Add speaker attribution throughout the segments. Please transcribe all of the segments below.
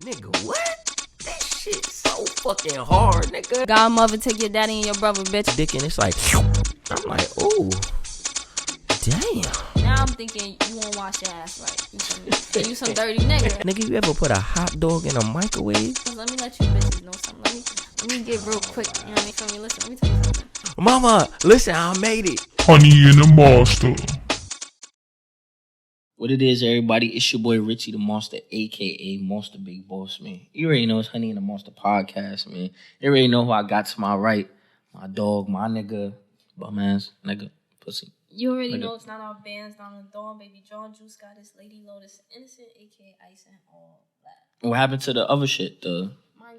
Speaker 1: Nigga, what? This shit so fucking hard, nigga.
Speaker 2: Godmother, take your daddy and your brother, bitch.
Speaker 1: Dick and it's like, I'm like, ooh, damn.
Speaker 2: Now I'm thinking you won't wash your ass right. You feel me? And you some dirty nigga.
Speaker 1: Nigga, you ever put a hot dog in a microwave?
Speaker 2: Let me let you bitches know something. Let me get real quick. You know what I mean? Feel me? Listen, let me tell you something.
Speaker 1: Mama, listen, I made it.
Speaker 3: Honey in the Mosster.
Speaker 4: What it is, everybody, it's your boy Richie the Mosster, a.k.a. Mosster Big Boss, man. You already know it's Honey in the Mosster podcast, man. You already know who I got to my right. My dog, my nigga, bum ass, nigga, pussy.
Speaker 2: You already know it's not our bands down the door. Baby John Juice got his Lady Lotus Innocent, a.k.a. Ice and all that.
Speaker 4: What happened to the other shit?
Speaker 2: Mind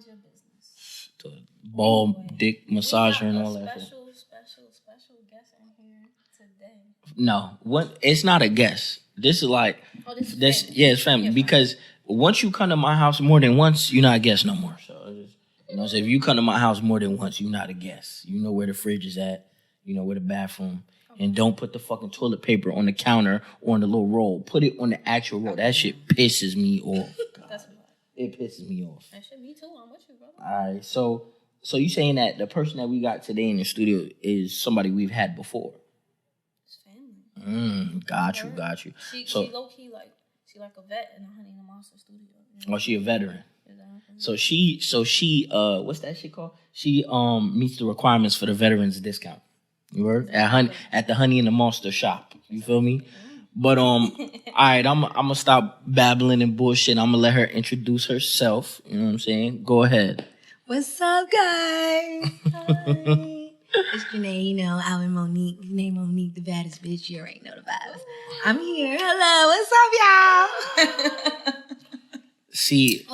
Speaker 2: your business.
Speaker 4: The ball, dick, massager, and all that shit.
Speaker 2: Special guest in here today.
Speaker 4: No, it's not a guess. This is like, it's family. Because once you come to my house more than once, you're not a guest no more. So, so if you come to my house more than once, you're not a guest. You know where the fridge is at. You know where the bathroom. Okay. And don't put the fucking toilet paper on the counter or on the little roll. Put it on the actual roll. That shit pisses me off. It pisses me off.
Speaker 2: That shit, me too. I'm with you, brother.
Speaker 4: All right, so you saying that the person that we got today in the studio is somebody we've had before?
Speaker 2: It's family.
Speaker 4: Got you.
Speaker 2: She low key she like a vet in the Honey in the Mosster studio. You know?
Speaker 4: Oh, she a veteran.
Speaker 2: Exactly.
Speaker 4: So she what's that shit called? She meets the requirements for the veterans discount. You heard? At the Honey in the Mosster shop. You feel me? But all right, I'm gonna stop babbling and bullshit. I'm gonna let her introduce herself. You know what I'm saying? Go ahead.
Speaker 5: What's up, guys? Hi. It's Janay, you know, I'm Monique. Name Monique, the baddest bitch. You already know the vibes. I'm here. Hello, what's up, y'all?
Speaker 4: See,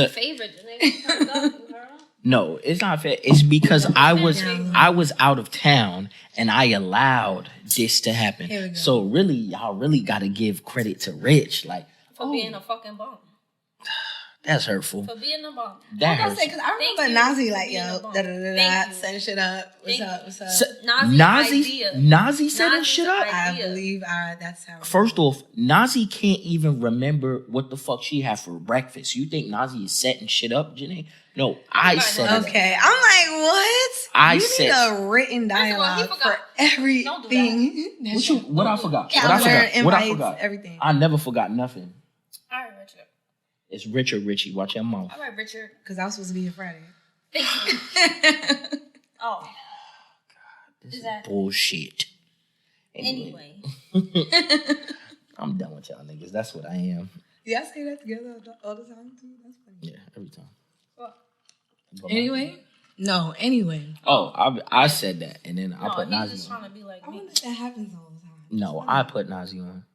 Speaker 2: favorite. Janay,
Speaker 4: no, it's not fair. It's because I was out of town and I allowed this to happen.
Speaker 5: Here we go.
Speaker 4: So really, y'all really gotta give credit to Rich, like
Speaker 2: for being a fucking bum.
Speaker 4: That's hurtful.
Speaker 2: For being a bum.
Speaker 4: That hurts.
Speaker 5: Because I remember Nasi like, yo, setting shit up. What's up?
Speaker 4: So, Nasi setting shit up?
Speaker 5: I believe that's how.
Speaker 4: First off, Nasi can't even remember what the fuck she had for breakfast. You think Nasi is setting shit up, Janay? No, I said it.
Speaker 5: Okay, I'm like, what? You need a written dialogue for everything.
Speaker 4: What I forgot?
Speaker 5: Everything.
Speaker 4: I never forgot nothing.
Speaker 2: All right, Richard.
Speaker 4: It's Richard Richie. Watch your mouth.
Speaker 2: All right, Richard.
Speaker 5: Because I was supposed to be your Friday.
Speaker 2: Thank you. Oh.
Speaker 4: God, this is bullshit. Anyway. I'm done with y'all niggas. That's what I am.
Speaker 5: Yeah, I say that together all the time, too. That's funny.
Speaker 4: Yeah, every time.
Speaker 2: What?
Speaker 5: Anyway? No, anyway.
Speaker 4: Oh, I said that, and then I put Nazi on.
Speaker 2: Just trying to be like me.
Speaker 5: I wonder if that happens all the time.
Speaker 4: No, I put Nazi on.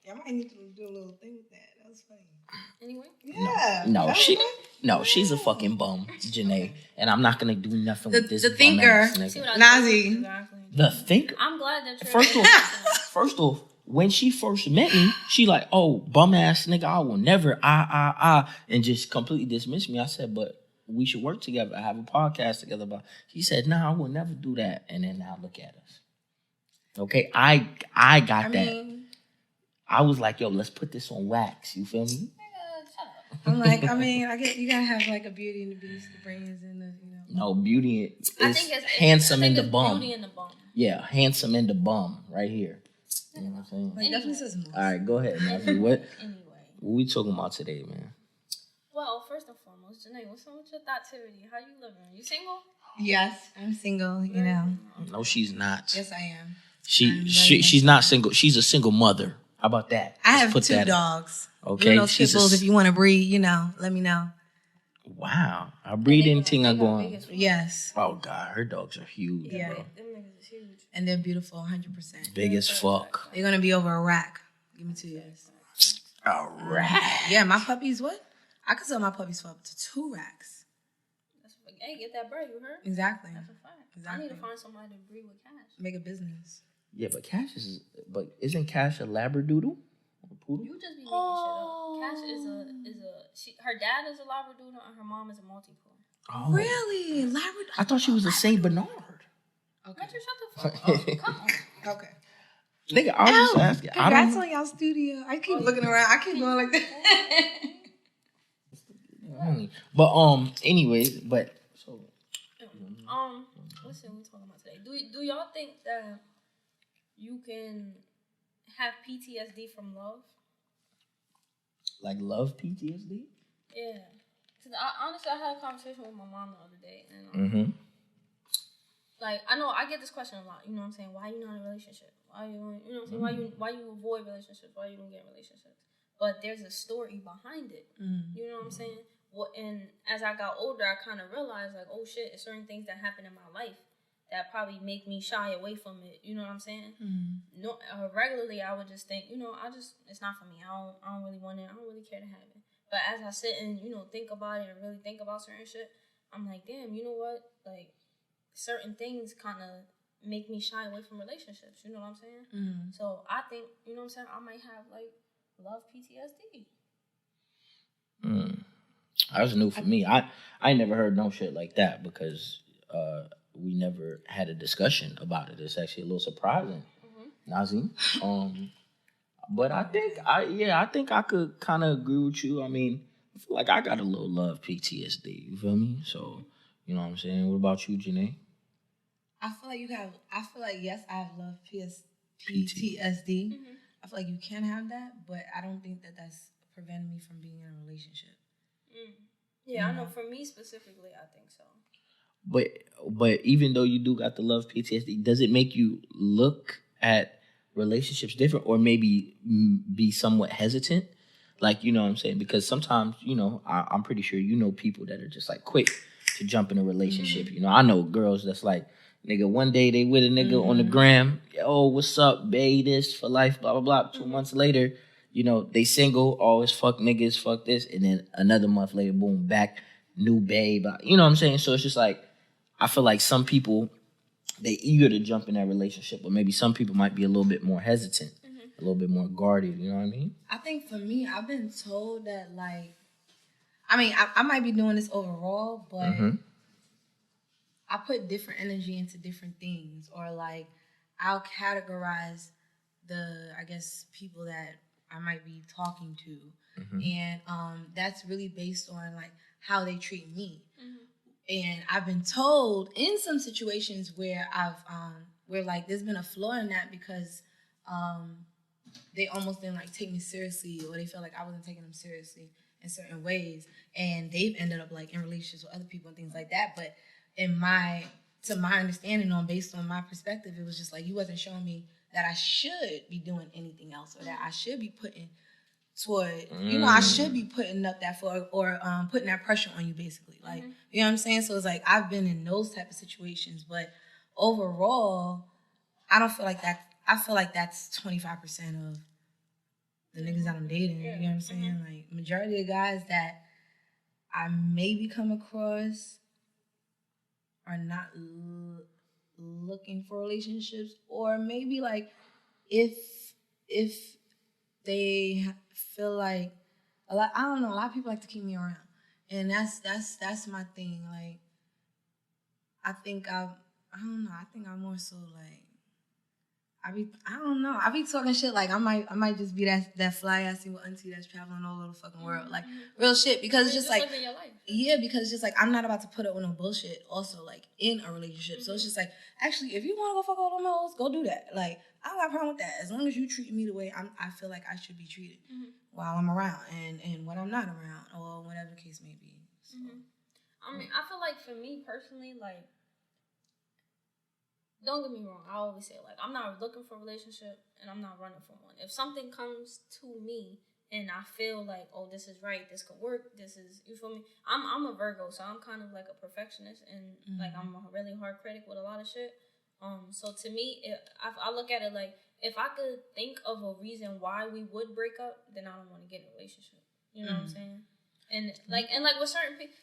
Speaker 5: Yeah, I might need to do a little thing with that. That was funny.
Speaker 2: Anyway?
Speaker 5: Yeah.
Speaker 4: She's a fucking bum, Janay, and I'm not gonna do nothing with this.
Speaker 5: The thinker, Nasi.
Speaker 2: Exactly.
Speaker 4: The thinker.
Speaker 2: I'm glad that you're
Speaker 4: First off, when she first met me, she like, oh, bum ass nigga, I will never, and just completely dismissed me. I said, but we should work together. I have a podcast together. But she said, nah, I will never do that. And then now look at us. Okay, I got that. I was like, yo, let's put this on wax. You feel me?
Speaker 5: I'm like, I guess you gotta have like a Beauty and the Beast, the brains and the,
Speaker 4: No, beauty is handsome in the bum.
Speaker 2: Beauty in the bum.
Speaker 4: Yeah, handsome in the bum, right here. You know what I'm saying?
Speaker 5: Like, definitely says more.
Speaker 4: All right, go ahead, Nasi. What we talking about today, man?
Speaker 2: Well, first and foremost, Janay, what's up with your thoughttivity? How you living? You single?
Speaker 5: Yes, I'm single. You know.
Speaker 4: No, she's not.
Speaker 5: Yes, I am.
Speaker 4: She's not single. She's a single mother. How about that?
Speaker 5: I have 2 dogs.
Speaker 4: Okay,
Speaker 5: she's if you want to breed, let me know.
Speaker 4: Wow, a breeding thing are going.
Speaker 5: Yes.
Speaker 4: Oh God, her dogs are huge.
Speaker 5: Yeah,
Speaker 4: bro.
Speaker 2: Them niggas is huge.
Speaker 5: And they're beautiful, 100%.
Speaker 4: Big as fuck.
Speaker 5: They're gonna be over a rack. Give me 2 years.
Speaker 4: A rack?
Speaker 5: Yeah, my puppies. What? I could sell my puppies for up to 2 racks.
Speaker 2: Hey, get that bread, you heard?
Speaker 5: Exactly.
Speaker 2: That's a fact.
Speaker 5: Exactly.
Speaker 2: I need to find somebody to breed with Cash.
Speaker 5: Make a business.
Speaker 4: Yeah, but isn't Cash a labradoodle? Poodle?
Speaker 2: You just be making shit up. Cash her dad is a labradoodle and her mom is a multi-pool.
Speaker 4: Oh.
Speaker 5: Really? Labrador?
Speaker 4: I thought she was a Saint Bernard.
Speaker 5: Okay.
Speaker 2: Richard, shut the fuck up. Come on.
Speaker 5: Okay.
Speaker 4: Nigga, I was just asking.
Speaker 5: Congrats on y'all studio. I keep looking around. I keep going like that.
Speaker 4: But anyways, but so
Speaker 2: let's see what we're talking about today. Do y'all think that you can have PTSD from love?
Speaker 4: Like love PTSD?
Speaker 2: Yeah. Because honestly, I had a conversation with my mom the other day, and like I know I get this question a lot. You know what I'm saying? Why you not in a relationship? Why you you know what I'm saying? Why you avoid relationships? Why you don't get in relationships? But there's a story behind it. You know what I'm saying? And as I got older, I kind of realized like, oh shit, there's certain things that happen in my life that probably make me shy away from it. You know what I'm saying? No, regularly I would just think, it's not for me. I don't really want it. I don't really care to have it. But as I sit and think about it and really think about certain shit, I'm like, damn, you know what? Like certain things kind of make me shy away from relationships. You know what I'm saying? So I think, you know what I'm saying, I might have like love PTSD.
Speaker 4: That's new for me. I never heard no shit like that because we never had a discussion about it. It's actually a little surprising, Nasi. But I think I could kind of agree with you. I mean, I feel like I got a little love PTSD. You feel me? So you know what I'm saying. What about you, Janay?
Speaker 5: I feel like yes, I have love PTSD. I feel like you can have that, but I don't think that that's preventing me from being in a relationship.
Speaker 2: Yeah, I know. For me specifically, I think so.
Speaker 4: But even though you do got the love PTSD, does it make you look at relationships different, or maybe be somewhat hesitant? Like, you know what I'm saying? Because sometimes, I'm pretty sure people that are just like quick to jump in a relationship. I know girls that's like, nigga, one day they with a nigga on the gram. Oh, what's up, babe? This for life, blah, blah, blah. 2 months later, they single, always fuck niggas, fuck this. And then another month later, boom, back, new babe. You know what I'm saying? So it's just like, I feel like some people, they eager to jump in that relationship, but maybe some people might be a little bit more hesitant, a little bit more guarded. You know what I mean?
Speaker 5: I think for me, I've been told that, like, I mean, I might be doing this overall, but I put different energy into different things, or like I'll categorize I guess, people that I might be talking to, and that's really based on like how they treat me. And I've been told in some situations where where like there's been a flaw in that because they almost didn't like take me seriously, or they felt like I wasn't taking them seriously in certain ways, and they've ended up like in relationships with other people and things like that. But to my understanding, based on my perspective, it was just like you wasn't showing me that I should be doing anything else, or that I should be putting toward, I should be putting up that for, or putting that pressure on you, basically. Like, you know what I'm saying? So it's like I've been in those type of situations, but overall, I don't feel like that. I feel like that's 25% of the niggas that I'm dating. You know what I'm saying? Like, majority of the guys that I maybe come across are not looking for relationships, or maybe like if they feel like a lot of people like to keep me around, and that's my thing. Like, I think I think I'm more so like I be talking shit. Like I might just be that fly ass single auntie that's traveling all over the fucking world, like real shit. Because it's just like,
Speaker 2: living your life.
Speaker 5: Yeah, because it's just like I'm not about to put up with no bullshit. Also, like in a relationship, so it's just like, actually, if you want to go fuck all them hoes, go do that. Like, I don't got a problem with that, as long as you treat me the way I feel like I should be treated while I'm around, and when I'm not around, or whatever the case may be. So.
Speaker 2: I mean, I feel like for me personally, like, don't get me wrong, I always say, like, I'm not looking for a relationship, and I'm not running from one. If something comes to me, and I feel like, oh, this is right, this could work, this is, you feel me? I'm a Virgo, so I'm kind of like a perfectionist, and like I'm a really hard critic with a lot of shit. So to me, I look at it like, if I could think of a reason why we would break up, then I don't want to get in a relationship. You know what I'm saying? And like with certain people,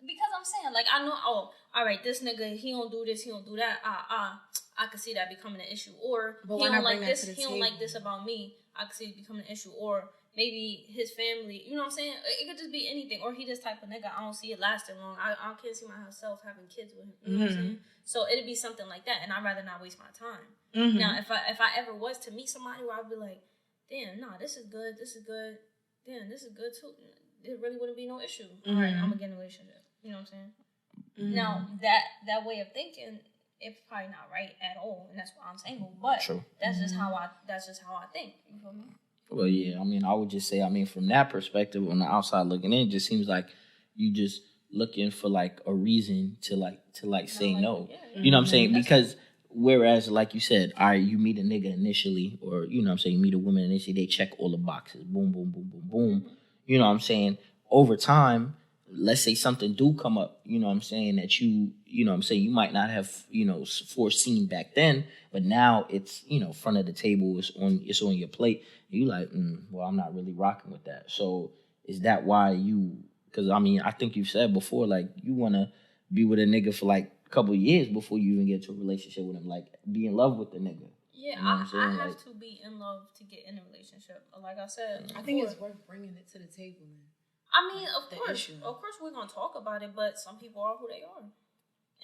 Speaker 2: because I'm saying, like, I know, oh, all right, this nigga, he don't do this, he don't do that. I could see that becoming an issue. Or he don't like this, he don't like this about me. I could see it becoming an issue. Or maybe his family, you know what I'm saying? It could just be anything. Or he this type of nigga, I don't see it lasting long. I can't see myself having kids with him. You know what I'm saying? So it'd be something like that, and I'd rather not waste my time. Now, if I ever was to meet somebody where I'd be like, damn, nah, this is good, damn, this is good too, there really wouldn't be no issue. All right, I'm gonna get in a relationship. You know what I'm saying? Now that way of thinking, it's probably not right at all, and that's why I'm single. But that's just how I think. You feel me?
Speaker 4: Well, yeah. I mean, I would just say, I mean, from that perspective, on the outside looking in, it just seems like you just looking for like a reason to say no. Yeah. You know what I'm saying? Because whereas, like you said, all right, you meet a nigga initially, or you know what I'm saying, you meet a woman initially, they check all the boxes, boom, boom, boom, boom, boom. You know what I'm saying? Over time, let's say something do come up, you know what I'm saying, that you know what I'm saying, you might not have, foreseen back then, but now it's, front of the table, it's on your plate. You like, well, I'm not really rocking with that. So is that why because I mean, I think you've said before, like, you want to be with a nigga for like a couple of years before you even get to a relationship with him, like be in love with the nigga.
Speaker 2: Yeah, you know I have to be in love to get in a relationship. Like I said,
Speaker 5: I think it's worth bringing it to the table, man.
Speaker 2: I mean, of course, we're gonna talk about it, but some people are who they are,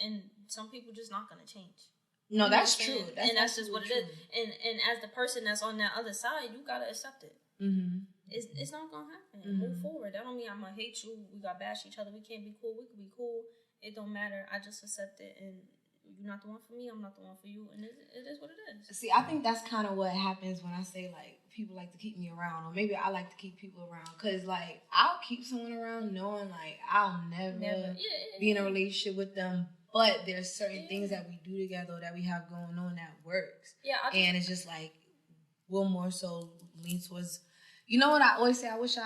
Speaker 2: and some people just not gonna change.
Speaker 5: No, that's true,
Speaker 2: that's just what it is. And as the person that's on that other side, you gotta accept it. It's not gonna happen. Move forward. That don't mean I'm gonna hate you. We gotta bash each other. We can't be cool. We could be cool. It don't matter. I just accept it, and you're not the one for me. I'm not the one for you, and it is what it is.
Speaker 5: See, I think that's kind of what happens when I say like people like to keep me around, or maybe I like to keep people around, because like I'll keep someone around knowing like I'll never be in a relationship with them, but there's certain things that we do together that we have going on that works. Yeah, and it's just like we'll more so lean towards. You know what I always say? I wish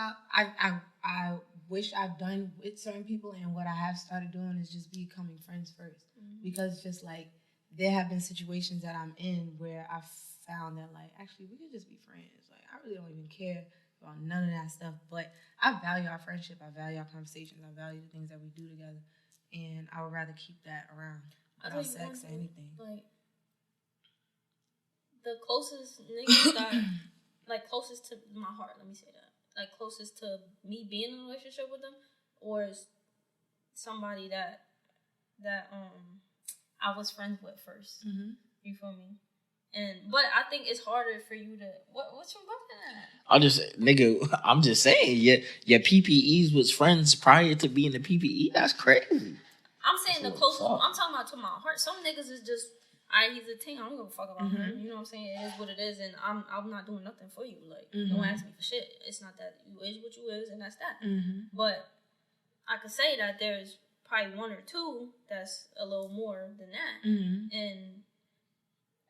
Speaker 5: I've done with certain people, and what I have started doing is just becoming friends first, because just like there have been situations that I'm in where I found that like actually we could just be friends. Like I really don't even care about none of that stuff, but I value our friendship, I value our conversations, I value the things that we do together, and I would rather keep that around without sex or anything.
Speaker 2: Like the closest niggas that like closest to my heart, let me say that. Like closest to me being in a relationship with them, or somebody that I was friends with first. You feel me? But I think it's harder for you to what's you looking at?
Speaker 4: I'm just saying, your PPEs was friends prior to being the PPE. That's crazy.
Speaker 2: I'm saying the closest. I'm talking about to my heart. Some niggas is just. He's a teen. I don't give a fuck about him. You know what I'm saying? It is what it is, and I'm not doing nothing for you. Like, don't ask me for shit. It's not that you is what you is, and that's that. But I could say that there's probably one or two that's a little more than that, and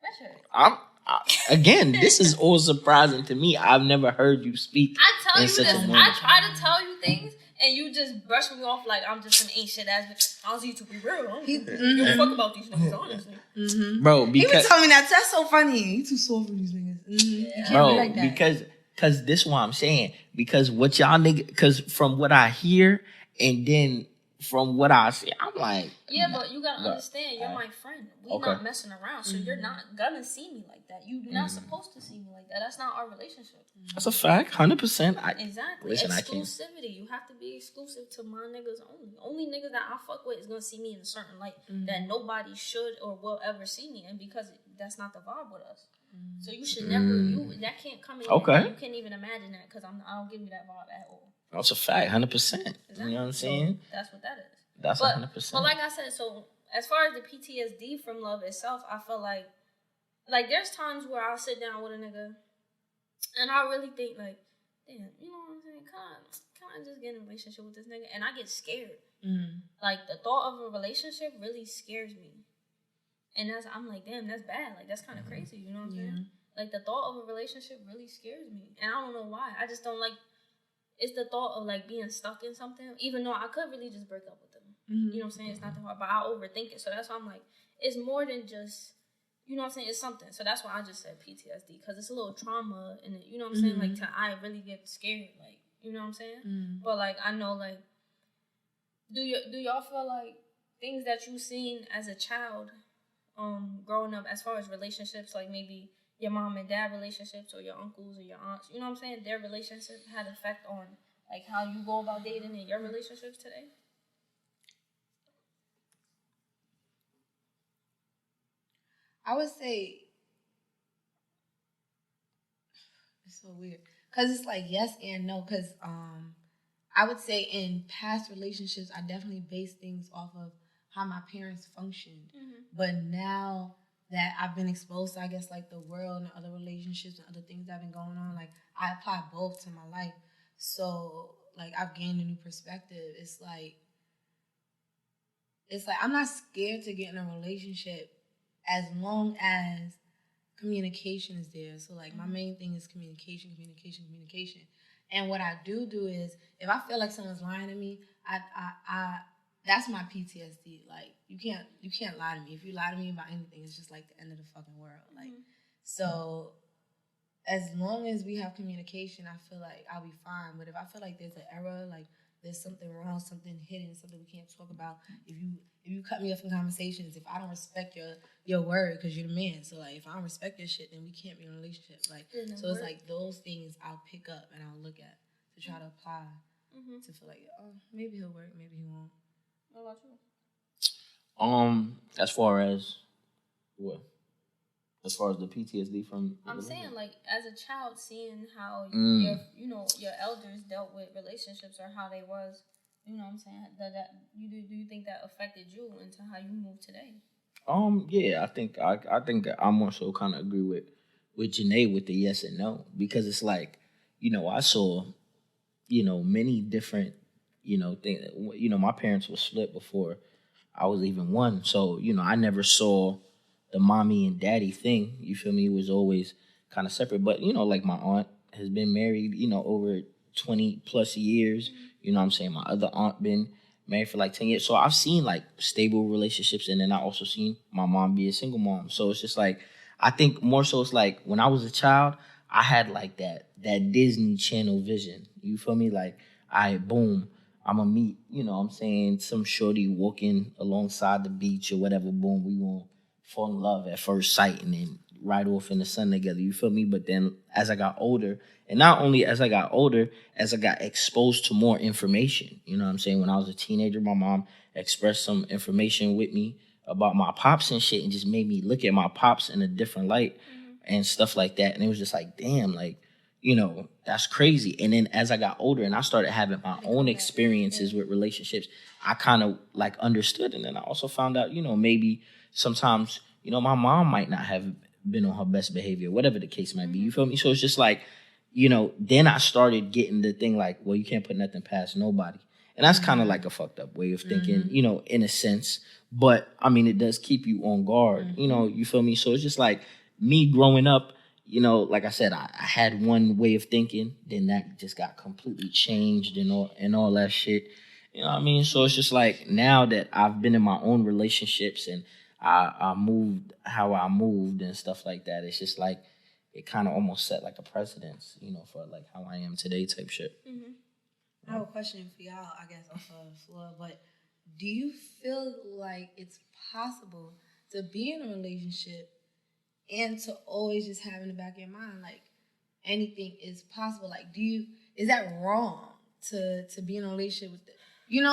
Speaker 2: that's it.
Speaker 4: Again, this is all surprising to me. I've never heard you speak.
Speaker 2: I tell you this. I try to tell you things. And you just brush me off like I'm just some ain't shit ass bitch. I was used to be real. I don't give a fuck about these niggas, honestly.
Speaker 4: Bro, because...
Speaker 5: He was telling me that's so funny. You too soft for these niggas. You can't be like that.
Speaker 4: Because this is what I'm saying. Because what y'all niggas... Because from what I hear, and then from what I see, I'm like...
Speaker 2: Yeah, but you gotta understand, you're my friend. We're not messing around, so you're not gonna see me like that. You're not supposed to see me like that. That's not our relationship.
Speaker 4: That's a fact, 100%.
Speaker 2: Exactly.
Speaker 4: Listen,
Speaker 2: exclusivity. You have to be exclusive to my niggas only. Only niggas that I fuck with is gonna see me in a certain light that nobody should or will ever see me in, because that's not the vibe with us. So you should never. That can't come in. Okay. You can't even imagine that, because I don't give you that vibe at all.
Speaker 4: That's a fact, 100%. Exactly. You know what I'm saying?
Speaker 2: So that's what that is.
Speaker 4: That's 100%.
Speaker 2: But like I said, so as far as the PTSD from love itself, I feel like there's times where I'll sit down with a nigga and I really think like, damn, you know what I'm saying? Can I just get in a relationship with this nigga? And I get scared. Like the thought of a relationship really scares me. And I'm like, damn, that's bad. Like that's kind of crazy. You know what I'm saying? Like the thought of a relationship really scares me. And I don't know why. I just don't like. It's the thought of like being stuck in something, even though I could really just break up with them. You know what I'm saying? It's not that hard, but I overthink it. So that's why I'm like, it's more than just, you know what I'm saying? It's something. So that's why I just said PTSD, because it's a little trauma in it. You know what I'm saying? Like I really get scared. Like, you know what I'm saying? But like I know, like, do y'all feel like things that you've seen as a child, growing up, as far as relationships, like maybe your mom and dad relationships, or your uncles or your aunts, you know what I'm saying? Their relationship had an effect on like how you go about dating in your relationships today?
Speaker 5: I would say it's so weird, because it's like yes and no, because I would say in past relationships, I definitely based things off of how my parents functioned. But now that I've been exposed to, I guess, like the world and other relationships and other things that have been going on, like I apply both to my life. So like I've gained a new perspective. It's like I'm not scared to get in a relationship as long as communication is there. So like my main thing is communication. And what I do is if I feel like someone's lying to me, I that's my PTSD. Like you can't lie to me. If you lie to me about anything, it's just like the end of the fucking world. Like so as long as we have communication, I feel like I'll be fine. But if I feel like there's an error, like there's something wrong, something hidden, something we can't talk about, if you cut me off in conversations, if I don't respect your word, because you're the man, so like if I don't respect your shit, then we can't be in a relationship. Like so it's like those things I'll pick up and I'll look at to try to apply to feel like, oh, maybe he'll work, maybe he won't.
Speaker 2: What about you?
Speaker 4: As far as what? As far as the PTSD from...
Speaker 2: I'm saying, like, as a child, seeing how your elders dealt with relationships or how they was, you know what I'm saying? Do you think that affected you into how you move today?
Speaker 4: Yeah, I think I more so kind of agree with Janay with the yes and no, because it's like, I saw, many different, things. My parents were split before I was even one, so I never saw the mommy and daddy thing. You feel me? It was always kind of separate. But like my aunt has been married, over 20 plus years. You know what I'm saying? My other aunt been married for like 10 years. So I've seen like stable relationships, and then I also seen my mom be a single mom. So it's just like, I think more so it's like when I was a child, I had like that Disney Channel vision. You feel me? Like, boom, I'm gonna meet, what I'm saying, some shorty walking alongside the beach or whatever, boom, we gonna fall in love at first sight and then ride off in the sun together. You feel me? But then as I got older, and not only as I got older, as I got exposed to more information, you know what I'm saying? When I was a teenager, my mom expressed some information with me about my pops and shit, and just made me look at my pops in a different light and stuff like that. And it was just like, damn, like, that's crazy. And then as I got older and I started having my own experiences with relationships, I kind of like understood. And then I also found out, maybe sometimes, my mom might not have been on her best behavior, whatever the case might be. You feel me? So it's just like, then I started getting the thing like, well, you can't put nothing past nobody. And that's kind of like a fucked up way of thinking, in a sense. But, I mean, it does keep you on guard, you feel me? So it's just like me growing up, like I said, I had one way of thinking, then that just got completely changed and all that shit. You know what I mean? So it's just like now that I've been in my own relationships and I moved how I moved and stuff like that, it's just like it kind of almost set like a precedence, for like how I am today type shit.
Speaker 5: I have a question for y'all, I guess, off of the floor, but do you feel like it's possible to be in a relationship and to always just have in the back of your mind, like, anything is possible? Like, is that wrong to be in a relationship with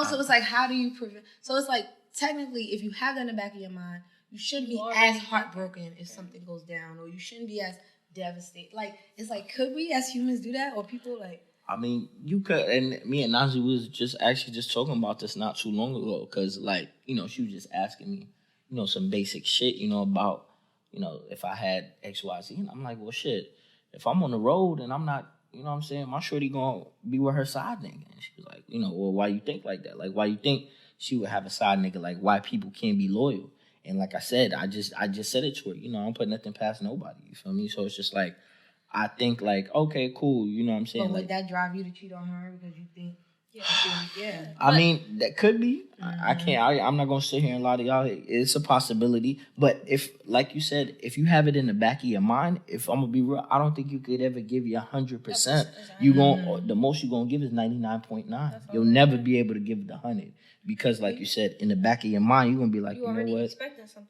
Speaker 5: so it's like, how do you prevent? So it's like, technically, if you have that in the back of your mind, you shouldn't be as heartbroken if something goes down, or you shouldn't be as devastated. Like, it's like, could we as humans do that? Or people like...
Speaker 4: I mean, you could, and me and Nasi was just talking about this not too long ago, because, like, she was just asking me, some basic shit, about, if I had X, Y, Z, and I'm like, well, shit, if I'm on the road and I'm not, what I'm saying, my shorty gonna be with her side nigga. And she was like, well, why you think like that? Like, why you think she would have a side nigga? Like, why people can't be loyal? And like I said, I just said it to her, I don't put nothing past nobody, you feel me? So it's just like, I think like, okay, cool, you know what I'm saying?
Speaker 5: But would
Speaker 4: like,
Speaker 5: that drive you to cheat on her because you think... Yeah.
Speaker 4: I mean, that could be. I can't. I'm not gonna sit here and lie to y'all. It's a possibility. But if, like you said, if you have it in the back of your mind, if I'm gonna be real, I don't think you could ever give you 100%. You the most you gonna give is 99.9. You'll never be able to give the 100 because, like you said, in the back of your mind, you're gonna be like, you know what?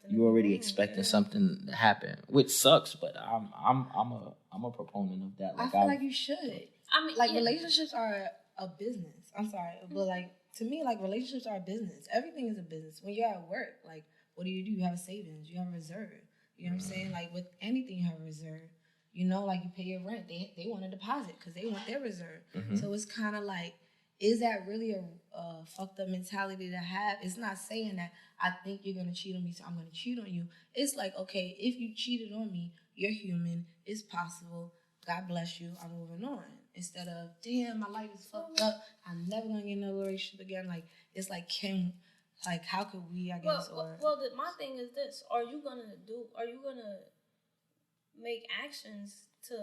Speaker 4: You already expecting something to happen, which sucks. But I'm a proponent of that.
Speaker 5: Like, I feel like you should. I mean, like, relationships are a business. I'm sorry, but like, to me, like, relationships are a business. Everything is a business. When you're at work, like, what do? You have a savings, you have a reserve. You know what I'm saying? Like, with anything, you have a reserve. Like, you pay your rent, they want a deposit because they want their reserve. So it's kind of like, is that really a fucked up mentality to have? It's not saying that I think you're going to cheat on me, so I'm going to cheat on you. It's like, okay, if you cheated on me, you're human. It's possible. God bless you. I'm moving on. Instead of, damn, my life is fucked up. I'm never going to get in a relationship again. Like, it's like, how could we, I guess,
Speaker 2: my thing is this. Are you going to make actions to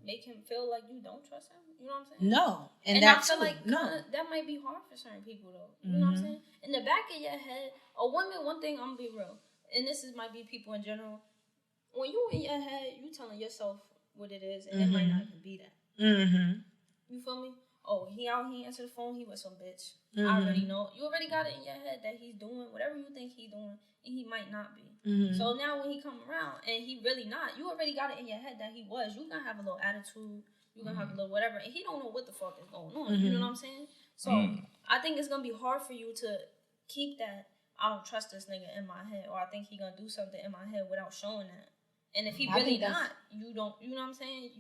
Speaker 2: make him feel like you don't trust him? You know what I'm saying?
Speaker 5: No. And
Speaker 2: I feel like that might be hard for certain people, though. You know what I'm saying? In the back of your head, one thing, I'm going to be real, and might be people in general, when you in your head, you telling yourself what it is, and it might not even be that. You feel me? Oh, he answered the phone, he was some bitch. I already know. You already got it in your head that he's doing whatever you think he's doing, and he might not be. So now when he come around, and he really not, you already got it in your head that he was. You gonna have a little attitude, you gonna have a little whatever, and he don't know what the fuck is going on. You know what I'm saying? So I think it's gonna be hard for you to keep that, I don't trust this nigga in my head, or I think he gonna do something in my head without showing that. And if he really not, you don't, you know what I'm saying?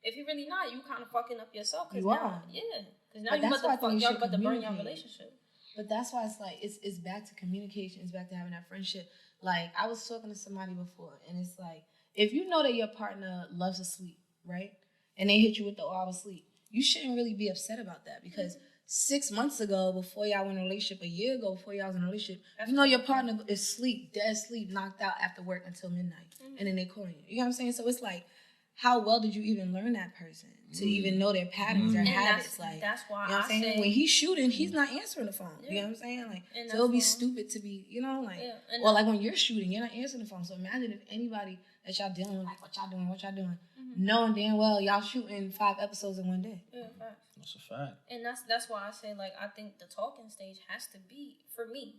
Speaker 2: If he really not, you kind of fucking up yourself.
Speaker 5: You are.
Speaker 2: Yeah. Because now you're about to burn your relationship.
Speaker 5: But that's why it's like, it's back to communication. It's back to having that friendship. Like, I was talking to somebody before, and it's like, if you know that your partner loves to sleep, right? And they hit you with the, I was asleep, you shouldn't really be upset about that, because 6 months ago, before y'all were in a relationship, a year ago, before y'all was in a relationship, you know your partner is dead asleep, knocked out after work until midnight. And then they calling you. You know what I'm saying? So it's like, how well did you even learn that person to even know their patterns, their habits?
Speaker 2: That's why,
Speaker 5: you know what I'm saying? When he's shooting, he's not answering the phone. You know what I'm saying? Like, so it'll be stupid to be, you know, like, or like when you're shooting, you're not answering the phone. So imagine if anybody that y'all dealing with, like, what y'all doing, knowing damn well y'all shooting 5 episodes in one day.
Speaker 2: Yeah, fact.
Speaker 4: That's a fact.
Speaker 2: And that's why I say, like, I think the talking stage has to be, for me,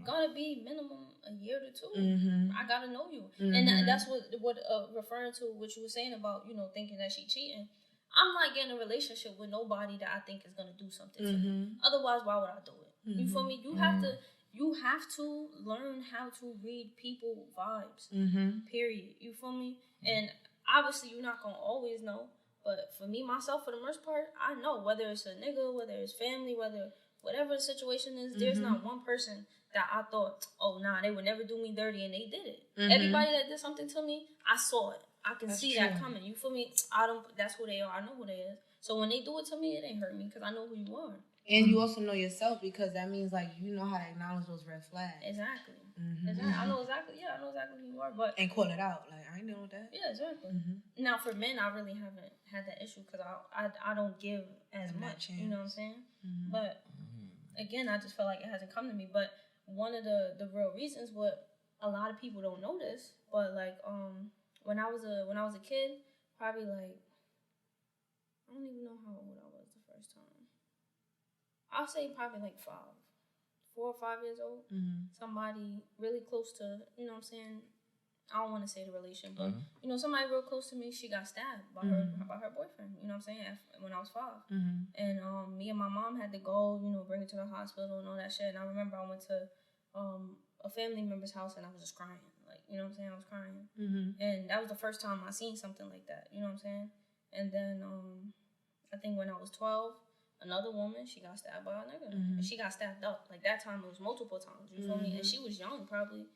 Speaker 2: gotta be minimum a year to 2. I gotta know you, and that's what referring to what you were saying about, you know, thinking that she cheating. I'm not getting a relationship with nobody that I think is gonna do something to me. Otherwise, why would I do it? You feel me? You have to learn how to read people vibes. Period. You feel me? And obviously, you're not gonna always know. But for me, myself, for the most part, I know whether it's a nigga, whether it's family, whatever the situation is, there's not one person that I thought, oh, nah, they would never do me dirty, and they did it. Everybody that did something to me, I saw it. I can see that coming. You feel me? That's who they are. I know who they is. So when they do it to me, it ain't hurt me, because I know who you are.
Speaker 5: And you also know yourself, because that means, like, you know how to acknowledge those red flags.
Speaker 2: Exactly. I know exactly who you are. But
Speaker 5: and call it out. Like, I ain't dealing with that.
Speaker 2: Yeah, exactly. Now, for men, I really haven't had that issue, because I don't give as much. You know what I'm saying? But, again, I just feel like it hasn't come to me. But one of the real reasons, what a lot of people don't notice, but, like, when I was a kid, probably, like, I don't even know how old I was the first time. I'll say probably like 4 or 5 years old. Somebody really close to, you know what I'm saying, I don't want to say the relation, but, you know, somebody real close to me, she got stabbed by her boyfriend, you know what I'm saying, when I was 5. And me and my mom had to go, you know, bring her to the hospital and all that shit. And I remember I went to a family member's house, and I was just crying. Like, you know what I'm saying, I was crying. And that was the first time I seen something like that, you know what I'm saying. And then I think when I was 12, another woman, she got stabbed by a nigga. And she got stabbed up. Like, that time it was multiple times. You feel me? And she was young, probably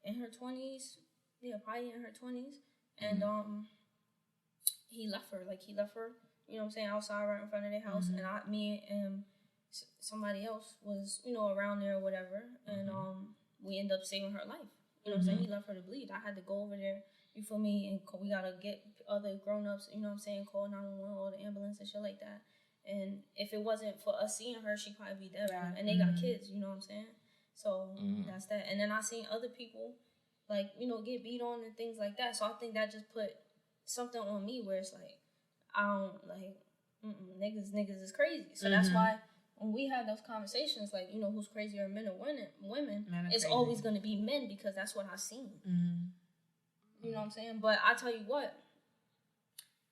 Speaker 2: in her 20s. Yeah, probably in her 20s. And he left her. Like, you know what I'm saying, outside right in front of their house. And me and somebody else was, you know, around there or whatever. And we ended up saving her life. You know what I'm saying? He left her to bleed. I had to go over there. You feel me? And we got to get other grown-ups, you know what I'm saying, call 911 or the ambulance and shit like that. And if it wasn't for us seeing her, she'd probably be dead. Right? And they got kids, you know what I'm saying? So that's that. And then I seen other people, like, you know, get beat on and things like that. So I think that just put something on me where it's like, I don't, like, niggas is crazy. So that's why when we have those conversations, like, you know, who's crazier, men or women, it's always going to be men, because that's what I've seen. You know what I'm saying? But I tell you what,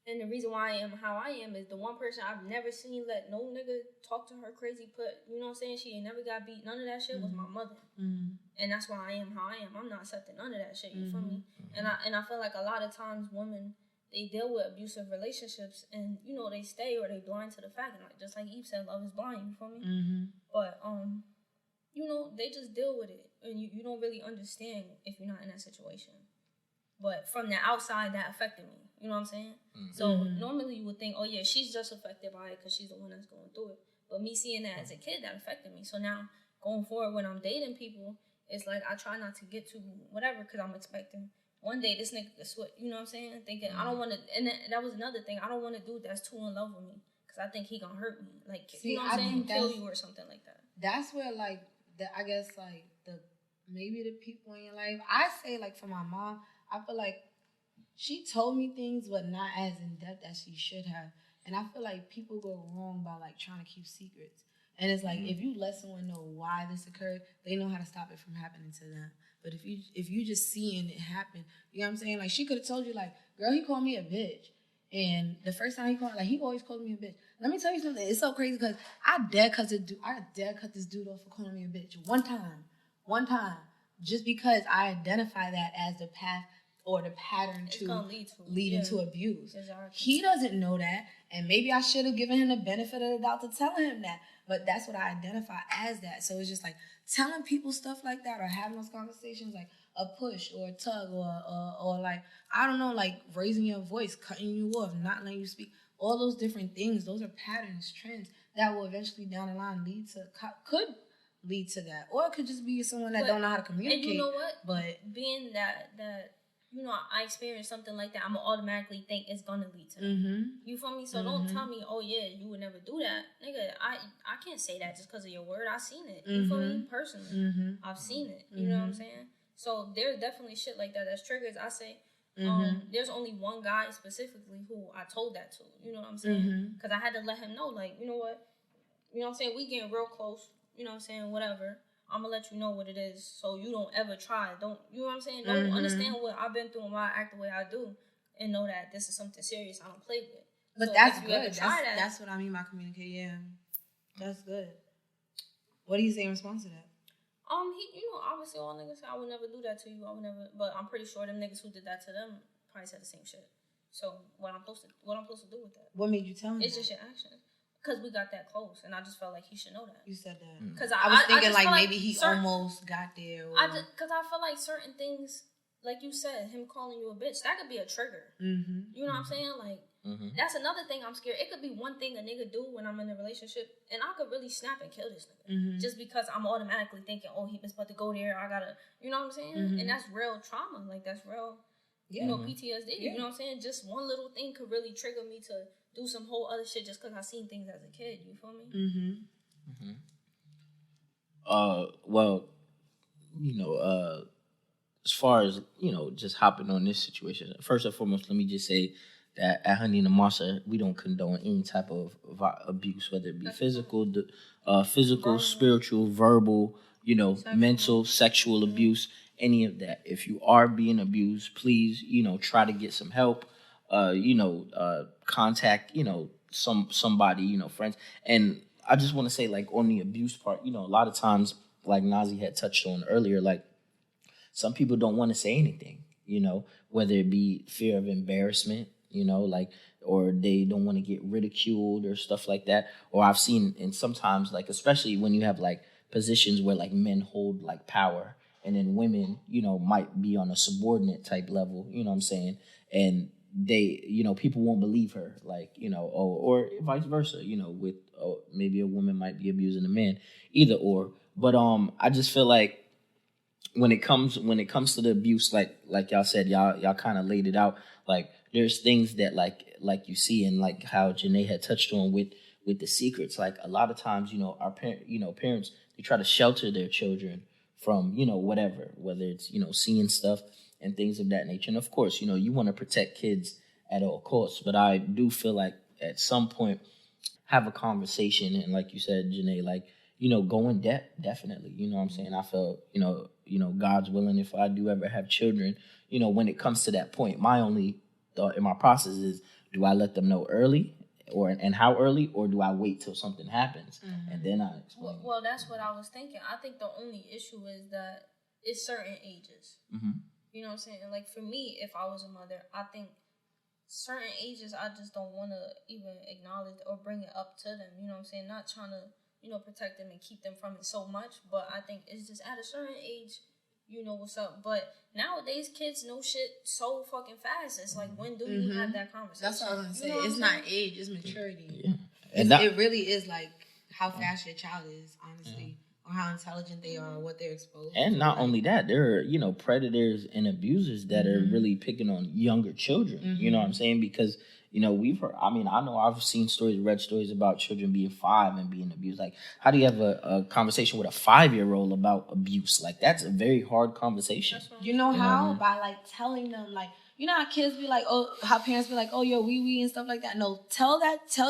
Speaker 2: and the reason why I am how I am is the one person I've never seen let no nigga talk to her crazy, you know what I'm saying, she ain't never got beat, none of that shit, was my mother. And that's why I am how I am. I'm not accepting none of that shit, you feel me? And I feel like a lot of times women they deal with abusive relationships and, you know, they stay or they blind to the fact. And like, just like Eve said, love is blind, you feel me?
Speaker 5: Mm-hmm.
Speaker 2: But, you know, they just deal with it. And you don't really understand if you're not in that situation. But from the outside, that affected me. You know what I'm saying? Mm-hmm. So normally you would think, oh, yeah, she's just affected by it because she's the one that's going through it. But me seeing that as a kid, that affected me. So now going forward when I'm dating people, it's like I try not to get to whatever because I'm expecting one day this nigga could switch. You know what I'm saying? Thinking I don't want to. And that was another thing. I don't want to do that's too in love with me because I think he gonna hurt me. Like, see, you know what I'm saying? Kill you or something like that.
Speaker 5: That's where like I guess like maybe the people in your life. I say like for my mom, I feel like she told me things, but not as in depth as she should have. And I feel like people go wrong by like trying to keep secrets. And it's like if you let someone know why this occurred, they know how to stop it from happening to them. But if you just seeing it happen, you know what I'm saying? Like she could have told you like, girl, he called me a bitch. And the first time he called, like he always called me a bitch. Let me tell you something. It's so crazy because I dead cut this dude off for calling me a bitch one time, just because I identify that as the path or the pattern to lead into abuse. Exactly. He doesn't know that, and maybe I should have given him the benefit of the doubt to tell him that. But that's what I identify as that. So it's just like telling people stuff like that or having those conversations like a push or a tug or like, I don't know, like raising your voice, cutting you off, not letting you speak. All those different things, those are patterns, trends that will eventually down the line could lead to that. Or it could just be someone that don't know how to communicate.
Speaker 2: And you know what?
Speaker 5: But
Speaker 2: being that you know, I experienced something like that, I'm going to automatically think it's going to lead to that. Mm-hmm. You feel me? So don't tell me, oh, yeah, you would never do that. Nigga, I can't say that just because of your word. I've seen it. You feel me? Personally. I've seen it. You know what I'm saying? So there's definitely shit like that that's triggers. I say, there's only one guy specifically who I told that to. You know what I'm saying? Because I had to let him know, like, you know what? You know what I'm saying? We getting real close. You know what I'm saying? Whatever. I'm going to let you know what it is so you don't ever try. Don't, you know what I'm saying? Don't understand what I've been through and why I act the way I do and know that this is something serious I don't play with.
Speaker 5: But so that's good. That's what I mean by communicate. Yeah. That's good. What do you say in response to that?
Speaker 2: You know, obviously all niggas say I would never do that to you. I would never, but I'm pretty sure them niggas who did that to them probably said the same shit. So what I'm supposed to do with that?
Speaker 5: What made you tell him?
Speaker 2: It's just your actions. Because we got that close, and I just felt like he should know that.
Speaker 5: You said that.
Speaker 2: Because
Speaker 5: I was thinking like maybe he almost got there.
Speaker 2: Because I feel like certain things, like you said, him calling you a bitch, that could be a trigger. Mm-hmm. You know what I'm saying? Like, that's another thing I'm scared. It could be one thing a nigga do when I'm in a relationship, and I could really snap and kill this nigga. Just because I'm automatically thinking, oh, he was about to go there, I gotta, you know what I'm saying? And that's real trauma. Like, that's real, you know, PTSD. You know what I'm saying? Just one little thing could really trigger me to do some whole other shit just because I seen things as a kid. You feel me?
Speaker 4: Well, you know, as far as, you know, just hopping on this situation, first and foremost, let me just say that at Honey and Mosster, we don't condone any type of abuse, whether it be physical, spiritual, verbal, you know, mental, sexual abuse, any of that. If you are being abused, please, you know, try to get some help. Contact, you know, somebody, you know, friends. And I just want to say, like, on the abuse part, you know, a lot of times, like Nasi had touched on earlier, like, some people don't want to say anything, you know, whether it be fear of embarrassment, you know, like, or they don't want to get ridiculed or stuff like that. Or I've seen, and sometimes, like, especially when you have, like, positions where, like, men hold, like, power, and then women, you know, might be on a subordinate type level, you know what I'm saying? And they, you know, people won't believe her, like, you know, or vice versa, you know, with maybe a woman might be abusing a man, either or. But I just feel like when it comes to the abuse, like y'all said, y'all kind of laid it out. Like, there's things that like you see, and like how Janay had touched on with the secrets. Like, a lot of times, you know, parents, they try to shelter their children from, you know, whether it's, you know, seeing stuff and things of that nature. And of course, you know, you want to protect kids at all costs. But I do feel like at some point, have a conversation. And like you said, Janay, like, you know, go in depth, definitely. You know what I'm saying? I feel, you know, God's willing, if I do ever have children, you know, when it comes to that point, my only thought in my process is, do I let them know early and how early, or do I wait till something happens and then I explain?
Speaker 2: Well, that's what I was thinking. I think the only issue is that it's certain ages. You know what I'm saying? Like, for me, if I was a mother, I think certain ages, I just don't want to even acknowledge or bring it up to them. You know what I'm saying? Not trying to, protect them and keep them from it so much. But I think it's just at a certain age, you know what's up. But nowadays, kids know shit so fucking fast. It's like, when do you have that conversation?
Speaker 5: That's what I was gonna say. It's not age, it's maturity.
Speaker 4: Yeah. And
Speaker 5: it really is like how fast your child is, honestly, or how intelligent they are, or what they're exposed to.
Speaker 4: And not only that, there are, predators and abusers that are really picking on younger children. You know what I'm saying? Because, we've heard, I know I've seen read stories about children being 5 and being abused. Like, how do you have a conversation with a 5-year-old about abuse? Like, that's a very hard conversation.
Speaker 5: You know how? By, like, telling them, like, you know how kids be like, oh, how parents be like, oh, yo, wee and stuff like that. No, tell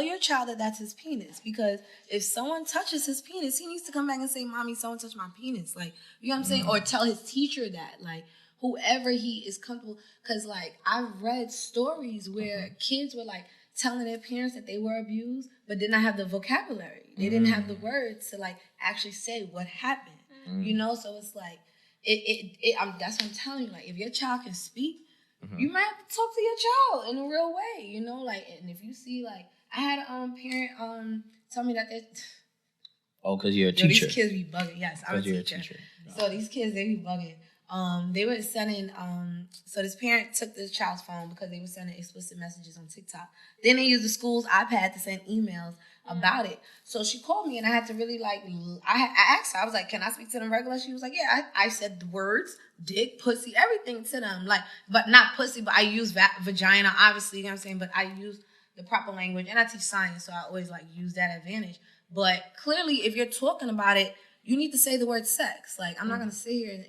Speaker 5: your child that that's his penis. Because if someone touches his penis, he needs to come back and say, Mommy, someone touched my penis. Like, you know what I'm saying? Or tell his teacher that, like, whoever he is comfortable. Because, like, I've read stories where kids were, like, telling their parents that they were abused, but did not have the vocabulary. They didn't have the words to, like, actually say what happened. So it's like, that's what I'm telling you. Like, if your child can speak, you might have to talk to your child in a real way, and if you see, like, I had a parent tell me that
Speaker 4: because you're a teacher.
Speaker 5: These kids be bugging. Yes, I'm a teacher. So these kids, they be bugging. They were sending, so this parent took the child's phone because they were sending explicit messages on TikTok. Then they used the school's iPad to send emails about it. So she called me and I had to really, like, I asked her, I was like, can I speak to them regular? She was like, yeah. I said the words, dick, pussy, everything to them. Like, but not pussy, but I use vagina, obviously, you know what I'm saying? But I use the proper language and I teach science, so I always, like, use that advantage. But clearly, if you're talking about it, you need to say the word sex. Like, I'm not going to sit here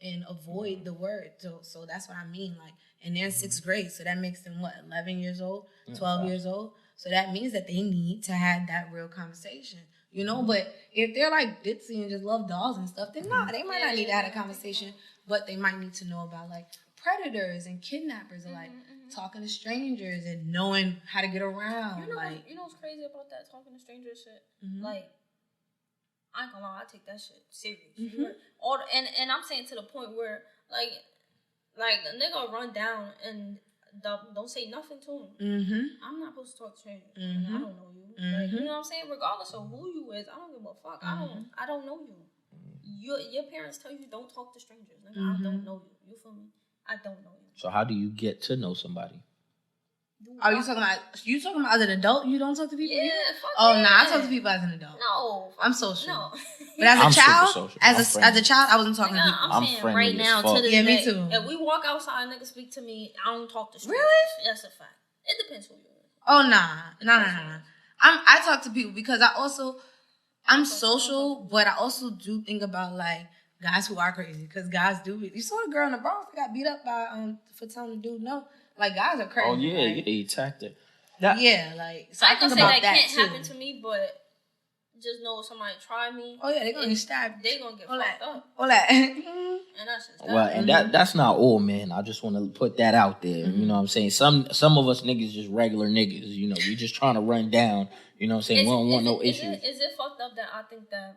Speaker 5: and avoid the word. So that's what I mean. Like, and they're in 6th grade. So that makes them, 11 years old, 12 years old. So that means that they need to have that real conversation, But if they're, like, ditzy and just love dolls and stuff, then they might not need to have a conversation. But they might need to know about, like, predators and kidnappers and, like, talking to strangers and knowing how to get around.
Speaker 2: You know what's crazy about that talking to strangers shit? Like, I ain't gonna lie, I take that shit serious. And I'm saying to the point where, like a nigga will run down and don't say nothing to him. I'm not supposed to talk to strangers. And I don't know you. Like, you know what I'm saying? Regardless of who you is, I don't give a fuck. I don't know you. Your parents tell you don't talk to strangers. Nigga, I don't know you. You feel me? I don't know you.
Speaker 4: So how do you get to know somebody?
Speaker 5: Are you talking about as an adult? You don't talk to people?
Speaker 2: Yeah,
Speaker 5: I talk to people as an adult.
Speaker 2: No,
Speaker 5: I'm social.
Speaker 2: No,
Speaker 5: but as a child,
Speaker 4: as
Speaker 5: a child, I wasn't talking to people.
Speaker 2: I'm saying right now to this
Speaker 5: day,
Speaker 2: me
Speaker 5: too.
Speaker 2: If we walk outside, and niggas speak to me, I don't talk to strangers.
Speaker 5: Really?
Speaker 2: That's a fact. It depends who you are.
Speaker 5: Oh nah. I talk to people because I'm social, but I also do think about, like, guys who are crazy, because guys do it. You saw the girl in the Bronx that got beat up by for telling the dude no. Like, guys are crazy.
Speaker 4: Oh yeah,
Speaker 5: like,
Speaker 4: he attacked her.
Speaker 5: Like, so I
Speaker 2: can
Speaker 5: think
Speaker 2: say
Speaker 5: about
Speaker 2: that can't
Speaker 5: too.
Speaker 2: happen to me, but just know if somebody try me.
Speaker 5: Oh yeah, they're gonna get stabbed.
Speaker 2: They gonna get fucked up.
Speaker 5: All that.
Speaker 2: And that's just that.
Speaker 4: Well, and that's not all, man. I just want to put that out there. You know what I'm saying? Some of us niggas just regular niggas. We just trying to run down. You know what I'm saying? We don't want no issues.
Speaker 2: Is it fucked up that I think that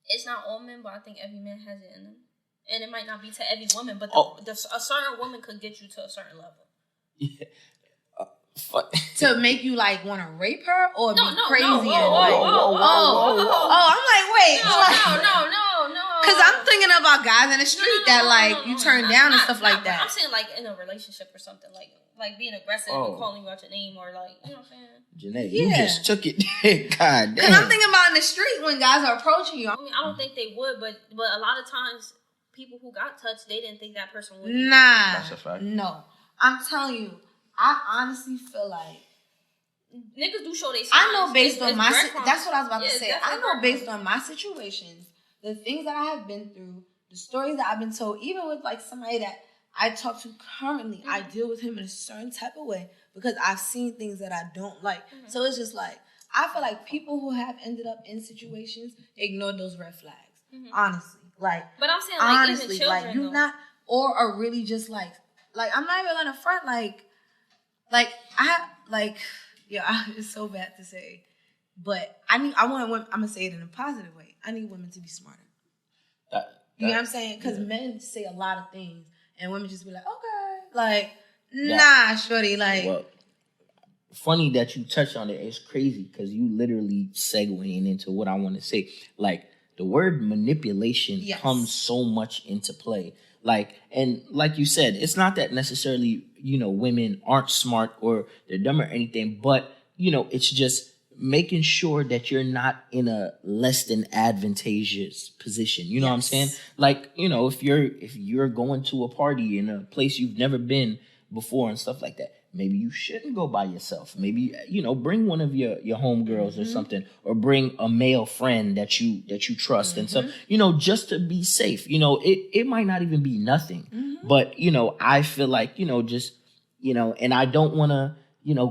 Speaker 2: it's not all men, but I think every man has it in them? And it might not be to every woman, but a certain woman could get you to a certain level.
Speaker 4: Yeah.
Speaker 5: To make you, like, want to rape her or be crazy?
Speaker 2: I'm
Speaker 5: like, wait.
Speaker 2: No.
Speaker 5: Because I'm thinking about guys in the street that, like, you turn down and stuff like that.
Speaker 2: I'm saying, like, in a relationship or something, like being aggressive and calling you out your name, or, like, you know what I'm saying?
Speaker 4: Janay, you just took it. God damn.
Speaker 5: Because I'm thinking about in the street when guys are approaching you.
Speaker 2: I mean, I don't think they would, but a lot of times, people who got touched, they didn't think that person would.
Speaker 5: Nah.
Speaker 4: That's a fact.
Speaker 5: No. I'm telling you, I honestly feel like
Speaker 2: niggas do show they signs.
Speaker 5: I know based on my that's what I was about to say. I know based on my situations, the things that I have been through, the stories that I've been told, even with, like, somebody that I talk to currently, I deal with him in a certain type of way because I've seen things that I don't like. So it's just like, I feel like people who have ended up in situations ignore those red flags. Honestly. Like,
Speaker 2: but I'm saying, like, honestly, even children,
Speaker 5: like, you not, or are really just like I'm not even gonna front, like I have, like, yeah, it's so bad to say, but I want women, I'm gonna say it in a positive way. I need women to be smarter. You know what I'm saying? Because men say a lot of things, and women just be like, okay, like, Nah, shorty, like.
Speaker 4: Well, funny that you touched on it. It's crazy because you literally segueing into what I want to say. Like, the word manipulation comes so much into play. Like, and like you said, it's not that necessarily, women aren't smart or they're dumb or anything, but, it's just making sure that you're not in a less than advantageous position. You know what I'm saying? Like, if you're going to a party in a place you've never been before and stuff like that, maybe you shouldn't go by yourself. Maybe, bring one of your homegirls or something, or bring a male friend that you trust and stuff, just to be safe. It might not even be nothing, but, I feel like, just, and I don't want to,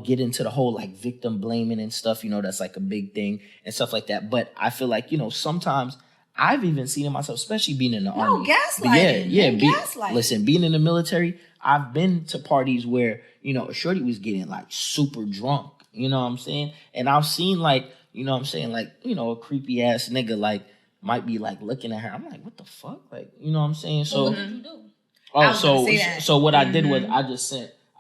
Speaker 4: get into the whole like victim blaming and stuff, that's like a big thing and stuff like that. But I feel like, sometimes I've even seen it myself, especially being in the army.
Speaker 5: Gaslighting. Gaslighting.
Speaker 4: Listen, being in the military, I've been to parties where, a shorty was getting like super drunk, you know what I'm saying? And I've seen like, a creepy ass nigga like might be like looking at her. I'm like, what the fuck? Like, you know what I'm saying? So
Speaker 2: what did you do?
Speaker 4: So what I did was I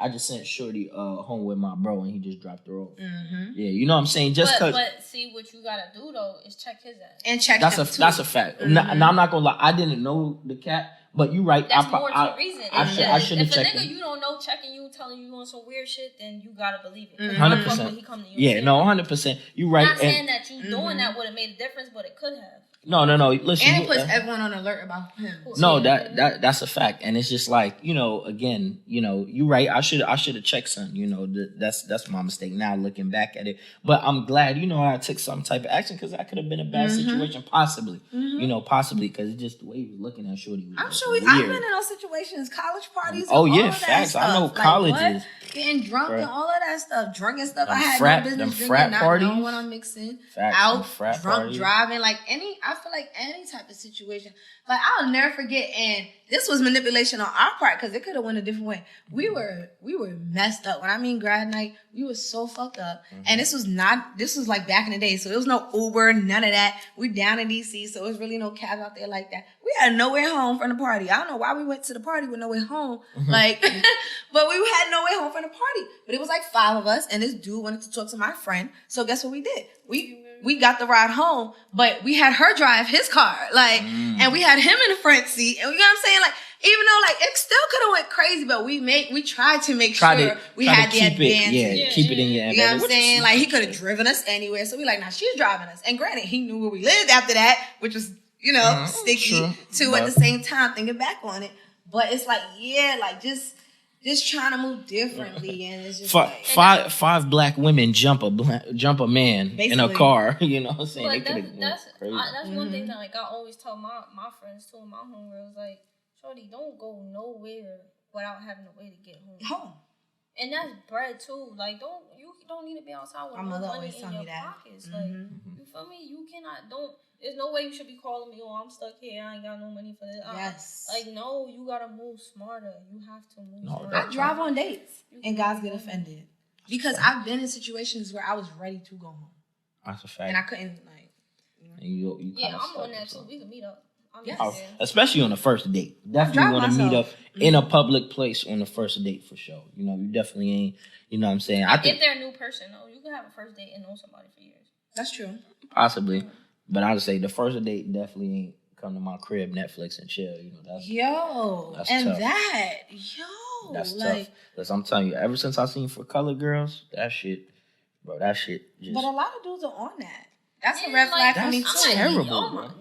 Speaker 4: just sent shorty home with my bro, and he just dropped her off. Yeah, you know what I'm saying? Just cause.
Speaker 2: But see, what you gotta do though is check his ass.
Speaker 5: And check
Speaker 4: that's
Speaker 5: him
Speaker 4: a
Speaker 5: too.
Speaker 4: that's a fact. Now I'm not gonna lie, I didn't know the cat, but you're right.
Speaker 2: That's more to the reason.
Speaker 4: I should have checked
Speaker 2: If a nigga
Speaker 4: him.
Speaker 2: you don't know checking you, telling you on some weird shit, then you gotta believe it.
Speaker 4: 100%.
Speaker 2: He come to you.
Speaker 4: Yeah, no, 100%. You're right.
Speaker 2: I'm not saying that you doing that would have made a difference, but it could have.
Speaker 4: No. Listen,
Speaker 5: And it puts everyone on alert about him.
Speaker 4: No, that's a fact, and it's just like again, you're right. I should have checked son. That's my mistake now looking back at it. But I'm glad I took some type of action, because that could have been a bad situation, possibly. Possibly because it's just the way he was looking at shorty. Was
Speaker 5: I'm sure
Speaker 4: weird.
Speaker 5: I've been in those situations, college parties.
Speaker 4: Oh
Speaker 5: and
Speaker 4: yeah,
Speaker 5: all of that
Speaker 4: facts.
Speaker 5: stuff.
Speaker 4: I know
Speaker 5: Like,
Speaker 4: colleges.
Speaker 5: Getting drunk and all of that stuff, drinking stuff. I had
Speaker 4: frat-
Speaker 5: no business
Speaker 4: them
Speaker 5: drinking,
Speaker 4: frat
Speaker 5: not
Speaker 4: parties.
Speaker 5: knowing what I'm mixing.
Speaker 4: Facts,
Speaker 5: Out,
Speaker 4: them frat
Speaker 5: drunk,
Speaker 4: parties.
Speaker 5: driving, I feel like any type of situation. Like, I'll never forget, and this was manipulation on our part, because it could have went a different way. We were messed up. When I mean grad night, we were so fucked up. And this was like back in the day, so there was no Uber, none of that. We down in DC, so there's really no cabs out there like that. We had nowhere home from the party. I don't know why we went to the party with no way home. But we had no way home from the party. But it was like 5 of us, and this dude wanted to talk to my friend. So guess what we did? We got the ride home, but we had her drive his car, and we had him in the front seat. And you know what I'm saying? Like, even though it still could have went crazy, but we tried to make sure we had the advantage.
Speaker 4: Keep it in your.
Speaker 5: You know what I'm saying? Like, he could have driven us anywhere. So we like, nah, she's driving us. And granted, he knew where we lived after that, which was, sticky too at the same time, thinking back on it. But it's like, just trying to move differently, and it's just
Speaker 4: five black women jump a man basically in a car. You know what I'm saying?
Speaker 2: But that's one thing that I always tell my friends too, and my homegirls, like, shorty, don't go nowhere without having a way to get home. And that's bread too. Like, you don't need to be outside with no money in your pockets. Like, you feel me? You cannot. There's no way you should be calling me. Oh, I'm stuck here. I ain't got no money for this.
Speaker 5: Yes.
Speaker 2: No, you gotta move smarter. You have to move smarter.
Speaker 5: I drive on dates, and guys get offended because I've been in situations where I was ready to go home.
Speaker 4: That's a fact.
Speaker 5: And I couldn't
Speaker 2: I'm on that too. We can meet up.
Speaker 4: Especially on the first date. Definitely want to meet up in a public place on the first date for sure. You definitely ain't. You know what I'm saying? I think
Speaker 2: if they're a new person, though, you can have a first date and know somebody for years.
Speaker 5: That's true.
Speaker 4: Possibly. But I would say the first date definitely ain't come to my crib, Netflix, and chill. That's tough. That's tough. Because I'm telling you, ever since I seen For Color Girls, that shit just...
Speaker 5: But a lot of dudes are on that. That's a red flag for me too.
Speaker 4: That's terrible,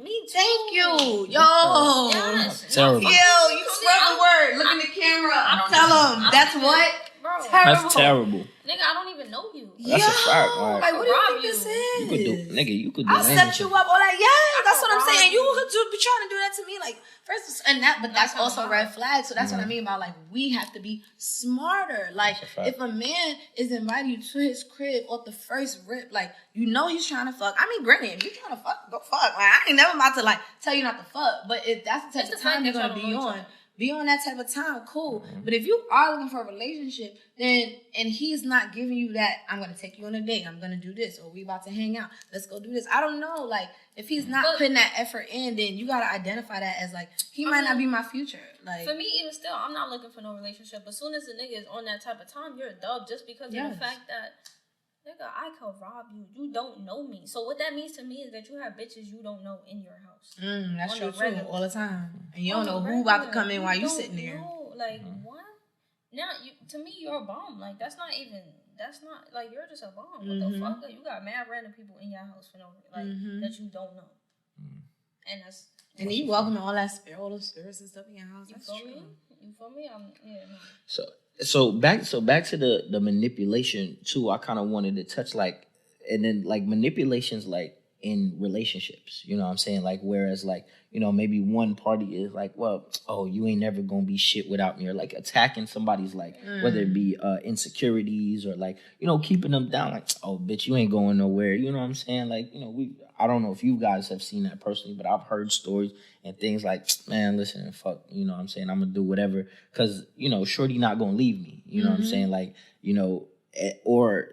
Speaker 2: me too.
Speaker 5: Thank you. Yo.
Speaker 2: Yes.
Speaker 4: Terrible.
Speaker 5: Yo, you spread the word. Look in the camera. Tell them. That's what?
Speaker 2: Bro.
Speaker 5: Terrible.
Speaker 4: That's terrible.
Speaker 2: Nigga, I don't even know you.
Speaker 4: That's a fact.
Speaker 5: Like, what do you think this is?
Speaker 4: You could do
Speaker 5: I'll set you up. Or that's what I'm saying. You could be trying to do that to me. Like, first, but that's also a red flag. So that's what I mean about, we have to be smarter. Like, if a man is inviting you to his crib off the first rip, he's trying to fuck. I mean, granted, if you're trying to fuck, go fuck. I ain't never about to, tell you not to fuck. But if that's the type of time you're going to be on, be on that type of time, cool. But if you are looking for a relationship, then and he's not giving you that, I'm gonna take you on a date, I'm gonna do this, or we about to hang out, let's go do this. I don't know, like if he's not putting that effort in, then you gotta identify that as like he might not be my future. Like
Speaker 2: for me, even still, I'm not looking for no relationship. As soon as the nigga is on that type of time, you're a dub just because of the fact that. Nigga, I could rob you. You don't know me. So what that means to me is that you have bitches you don't know in your house.
Speaker 5: That's true too, all the time. And you don't know who about to come in while you sitting there.
Speaker 2: Like, what? Now, to me, you're a bum. Like, that's not, like, you're just a bum. What the fuck? You got mad random people in your house for no reason, that you don't know. And that's...
Speaker 5: And you welcome all those spirits and stuff in your house.
Speaker 2: You feel me? You feel me?
Speaker 4: So back to the manipulation too. I kind of wanted to touch like, and then like manipulations like in relationships. You know what I'm saying? Like whereas like maybe one party is like, well, oh, you ain't never gonna be shit without me, or like attacking somebody's like whether it be insecurities or like keeping them down, like, oh bitch, you ain't going nowhere. You know what I'm saying? Like I don't know if you guys have seen that personally, but I've heard stories and things like, man, listen, fuck, you know what I'm saying? I'm going to do whatever because, shorty not going to leave me. You know what I'm saying? Like, or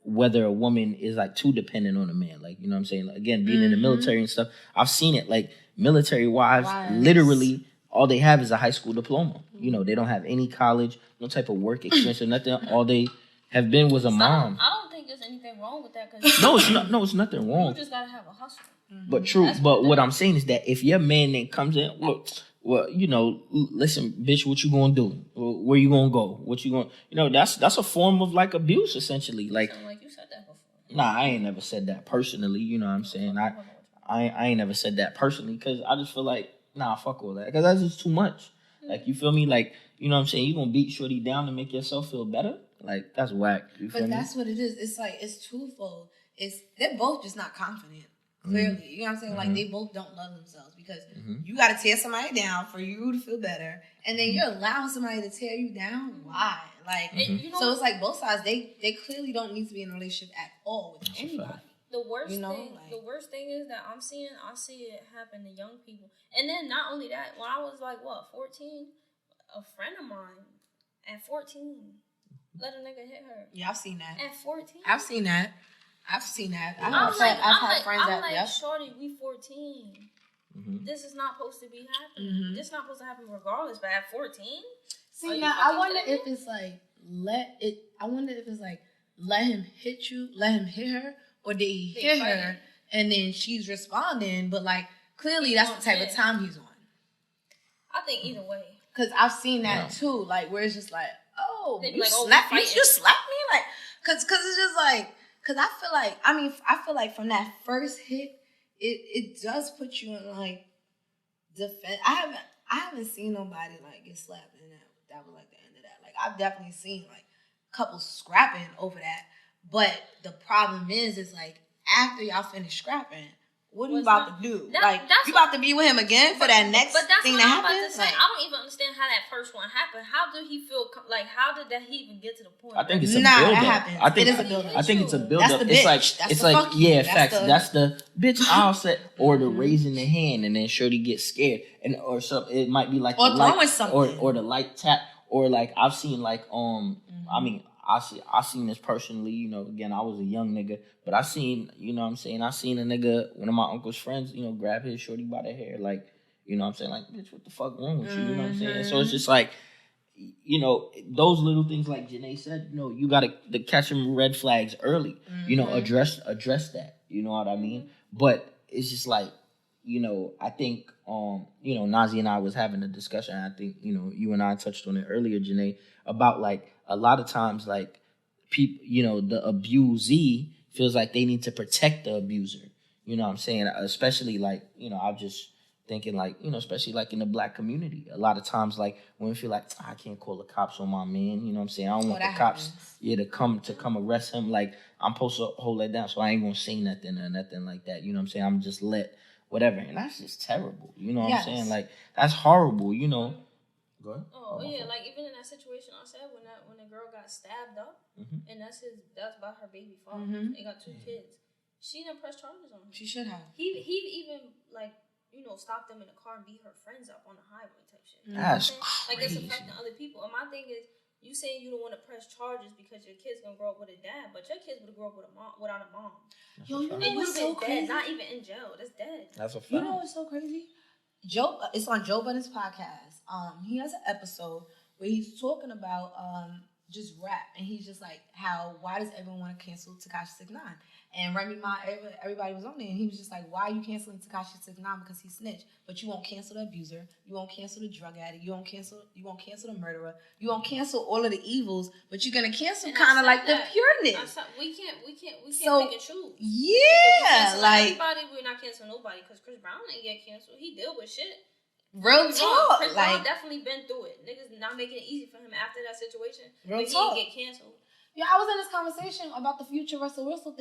Speaker 4: whether a woman is like too dependent on a man. Like, you know what I'm saying? Like, again, being in the military and stuff, I've seen it. Like, military wives, literally, all they have is a high school diploma. They don't have any college, no type of work experience or nothing. All they have been was a mom.
Speaker 2: I don't think there's anything wrong with that. Cause
Speaker 4: no, it's nothing wrong.
Speaker 2: You just gotta have a hustle.
Speaker 4: But true. But what I'm saying is that if your man then comes in, well, listen, bitch, what you gonna do? Where you gonna go? What you gonna? That's a form of like abuse, essentially. Like
Speaker 2: you said that before.
Speaker 4: Nah, I ain't never said that personally. You know what I'm saying? I ain't never said that personally because I just feel like fuck all that because that's just too much. Like you feel me? Like you know what I'm saying? You gonna beat shorty down to make yourself feel better? Like that's whack.
Speaker 5: But that's what it is. It's like it's twofold. They're both just not confident. Clearly, you know what I'm saying? Like they both don't love themselves because you got to tear somebody down for you to feel better, and then you're allowing somebody to tear you down. Why? Like, so it's like both sides. They clearly don't need to be in a relationship at all with anybody.
Speaker 2: The worst thing is that I see it happen to young people, and then not only that. When I was like 14, a friend of mine at 14 let a nigga hit her.
Speaker 5: Yeah, I've seen that.
Speaker 2: At 14,
Speaker 5: I've seen that. I've
Speaker 2: had
Speaker 5: had friends that.
Speaker 2: Like, shorty, we 14. This is not supposed to be happening. This is not supposed to happen regardless. But at 14,
Speaker 5: see now, I wonder if it's like let him hit you, let him hit her, or did he hit her and then she's responding? But like clearly, that's the type of time he's on.
Speaker 2: I think either way.
Speaker 5: Because I've seen that too, like where it's just like, oh, you
Speaker 2: like,
Speaker 5: slapped me, you slapped me, like, cause it's just like. Because I feel like from that first hit, it does put you in like defense. I haven't seen nobody like get slapped and that was like the end of that. Like I've definitely seen like couples scrapping over that. But the problem is like after y'all finish scrapping, what are you about to do? You about to be with him again for that next thing to happen?
Speaker 2: I don't even understand how that first one happened. How did he feel? Like, how did that he even get to the point?
Speaker 4: I think it's a build-up. It is a build-up. I think it's a build-up. It's like yeah, facts. That's the bitch I'll say, or the raising the hand, and then Shorty gets scared, or something. It might be like
Speaker 5: or throwing something,
Speaker 4: or the light tap, or like I've seen like I seen this personally, again, I was a young nigga, but I seen, I seen a nigga, one of my uncle's friends, grab his shorty by the hair, like, I'm saying, like, bitch, what the fuck wrong with you, you know what I'm saying? So it's just like, those little things like Janay said, you got to catch them red flags early, address that, you know what I mean? But it's just like, I think, Nasi and I was having a discussion, I think, you and I touched on it earlier, Janay, about like, a lot of times, like, people, the abusee feels like they need to protect the abuser. You know what I'm saying? Especially, like, I'm just thinking, like, especially, like, in the black community. A lot of times, like, women feel like, I can't call the cops on my man. You know what I'm saying? I don't want the cops to come arrest him. Like, I'm supposed to hold that down, so I ain't going to say nothing or nothing like that. You know what I'm saying? I'm just whatever. And that's just terrible. You know what I'm saying? Like, that's horrible, Go ahead.
Speaker 2: Oh yeah, like even in that situation I said when the girl got stabbed up, and that's by her baby father. They got 2 kids. She didn't press charges on him.
Speaker 5: She should have.
Speaker 2: He even like stop them in the car and beat her friends up on the highway type shit.
Speaker 4: That's
Speaker 2: like it's
Speaker 4: crazy.
Speaker 2: affecting other people. And my thing is, you saying you don't want to press charges because your kid's gonna grow up with a dad, but your kids would grow up with a mom without a mom.
Speaker 5: Yo, you know
Speaker 2: And
Speaker 5: what's so crazy?
Speaker 2: dead, not even in jail. That's dead.
Speaker 4: That's a fact.
Speaker 5: You know what's so crazy? It's on Joe Budden's podcast. He has an episode where he's talking about just rap, and he's just like, why does everyone want to cancel Tekashi 6ix9ine? And Remy Ma, everybody was on there, and he was just like, why are you canceling Tekashi 6ix9ine? Because he snitched, but you won't cancel the abuser, you won't cancel the drug addict, you won't cancel the murderer, you won't cancel all of the evils, but you're gonna cancel kind of like the pureness.
Speaker 2: We can't
Speaker 5: So,
Speaker 2: pick and choose.
Speaker 5: Yeah, like
Speaker 2: everybody, we're not canceling nobody because Chris Brown ain't get canceled. He dealt with shit.
Speaker 5: real talk,
Speaker 2: Chris
Speaker 5: like
Speaker 2: Brown definitely been through it. Niggas not making it easy for him after that situation.
Speaker 5: Real
Speaker 2: but
Speaker 5: talk.
Speaker 2: He didn't get canceled.
Speaker 5: Yeah, I was in this conversation about the future Russell Wilson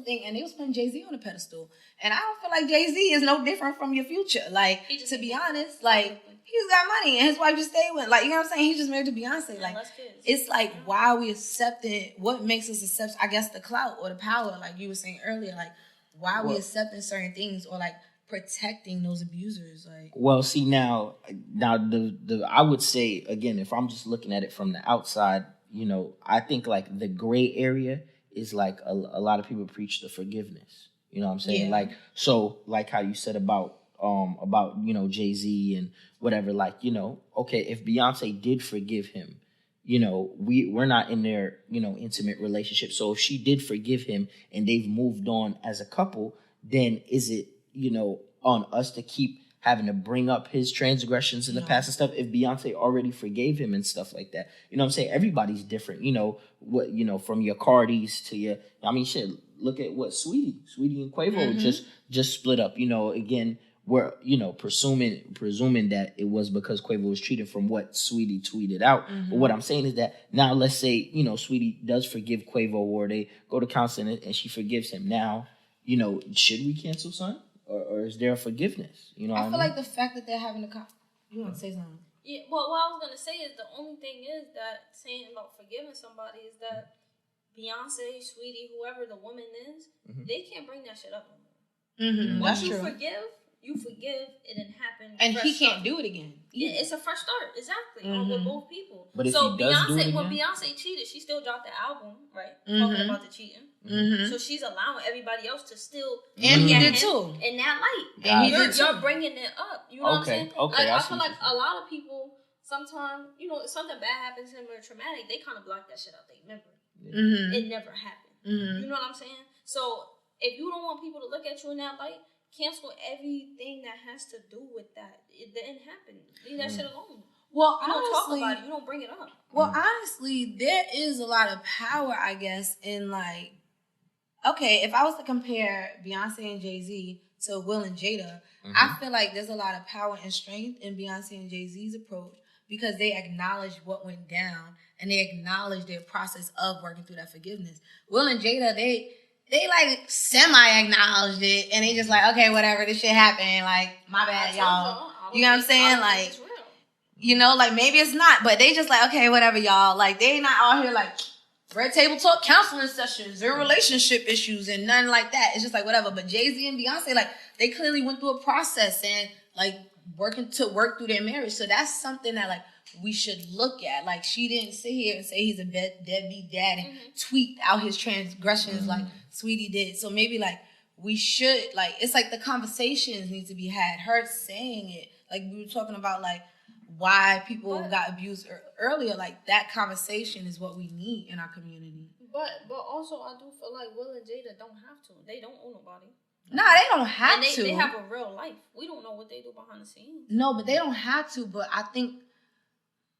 Speaker 5: thing, and they was putting Jay-Z on a pedestal. And I don't feel like Jay-Z is no different from your future. Like, to be honest, like, he's got money, and his wife just stayed with, like, you know what I'm saying? He just married to Beyonce. Like, it's like, why are we accepting, what makes us accept, I guess, the clout or the power, like you were saying earlier, like, why are we accepting certain things or, like, protecting those abusers? Like,
Speaker 4: well, see, now the I would say, again, if I'm just looking at it from the outside, I think like the gray area is like a lot of people preach the forgiveness. You know what I'm saying?
Speaker 5: Yeah.
Speaker 4: Like, so like how you said about Jay-Z and whatever, like, okay, if Beyonce did forgive him, we're not in their, intimate relationship. So if she did forgive him and they've moved on as a couple, then is it, on us to keep having to bring up his transgressions in the past and stuff if Beyonce already forgave him and stuff like that? You know what I'm saying? Everybody's different, from your Cardis to your, shit, look at what Sweetie and Quavo just split up, again, we're, presuming that it was because Quavo was cheating from what Sweetie tweeted out. But what I'm saying is that now let's say, Sweetie does forgive Quavo or they go to counseling and she forgives him. Now, should we cancel son? Or is there a forgiveness?
Speaker 5: I feel like the fact that they're having you want to say something?
Speaker 2: Yeah, well, what I was going to say is the only thing is that saying about forgiving somebody is that Beyonce, Sweetie, whoever the woman is, they can't bring that shit up no more. Once you forgive, it didn't happen.
Speaker 5: And he can't
Speaker 2: start.
Speaker 5: do it again.
Speaker 2: Yeah, it's a fresh start, exactly, with both people.
Speaker 4: But if
Speaker 2: so
Speaker 4: he does do it again?
Speaker 2: when Beyonce cheated, she still dropped the album, right? Talking about the cheating. So she's allowing everybody else to still
Speaker 5: and he did too
Speaker 2: in that light.
Speaker 5: And
Speaker 2: you're bringing it up. You know what I'm saying?
Speaker 4: Okay,
Speaker 2: I feel like a lot of people sometimes, if something bad happens to them or traumatic, they kind of block that shit out their memory. It never happened. You know what I'm saying? So if you don't want people to look at you in that light, cancel everything that has to do with that. It didn't happen. Leave that shit alone.
Speaker 5: Well,
Speaker 2: you don't
Speaker 5: honestly,
Speaker 2: talk about it. You don't bring it up.
Speaker 5: Well, honestly, there is a lot of power, I guess, in like, okay, if I was to compare Beyonce and Jay-Z to Will and Jada, I feel like there's a lot of power and strength in Beyonce and Jay-Z's approach because they acknowledge what went down and they acknowledge their process of working through that forgiveness. Will and Jada, they like semi-acknowledged it and they just like, okay, whatever, this shit happened, like, my bad, y'all. You know what I'm saying? Like, like maybe it's not, but they just like, okay, whatever, y'all. Like, they not out here like red table talk counseling sessions or relationship issues and nothing like that. It's just like whatever. But Jay-Z and Beyonce, like, they clearly went through a process and like work through their marriage. So that's something that like we should look at. Like, she didn't sit here and say he's a deadbeat dad and tweet out his transgressions like Sweetie did. So maybe like we should, like, it's like the conversations need to be had. Her saying it, like we were talking about, like why people got abused earlier. Like, that conversation is what we need in our community.
Speaker 2: But also I do feel like Will and Jada don't have to. They don't own nobody.
Speaker 5: No, they don't have to.
Speaker 2: They have a real life. We don't know what they do behind the scenes.
Speaker 5: No, but they don't have to. But I think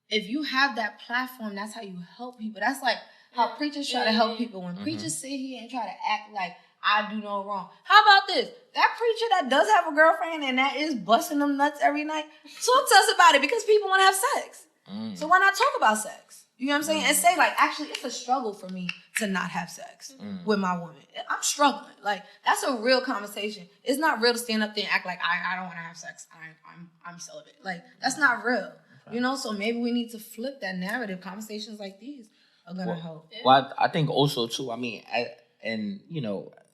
Speaker 5: if you have that platform, that's how you help people. That's like how preachers try to help people. When preachers sit here and try to act like I do no wrong. How about this? That preacher that does have a girlfriend and that is busting them nuts every night, talk to us about it because people want to have sex. So why not talk about sex? You know what I'm saying? And say, like, actually, it's a struggle for me to not have sex with my woman. I'm struggling. Like, that's a real conversation. It's not real to stand up there and act like I don't want to have sex. I'm celibate. Like, that's not real. You know, so maybe we need to flip that narrative. Conversations like these are gonna help.
Speaker 4: Well, I think also too,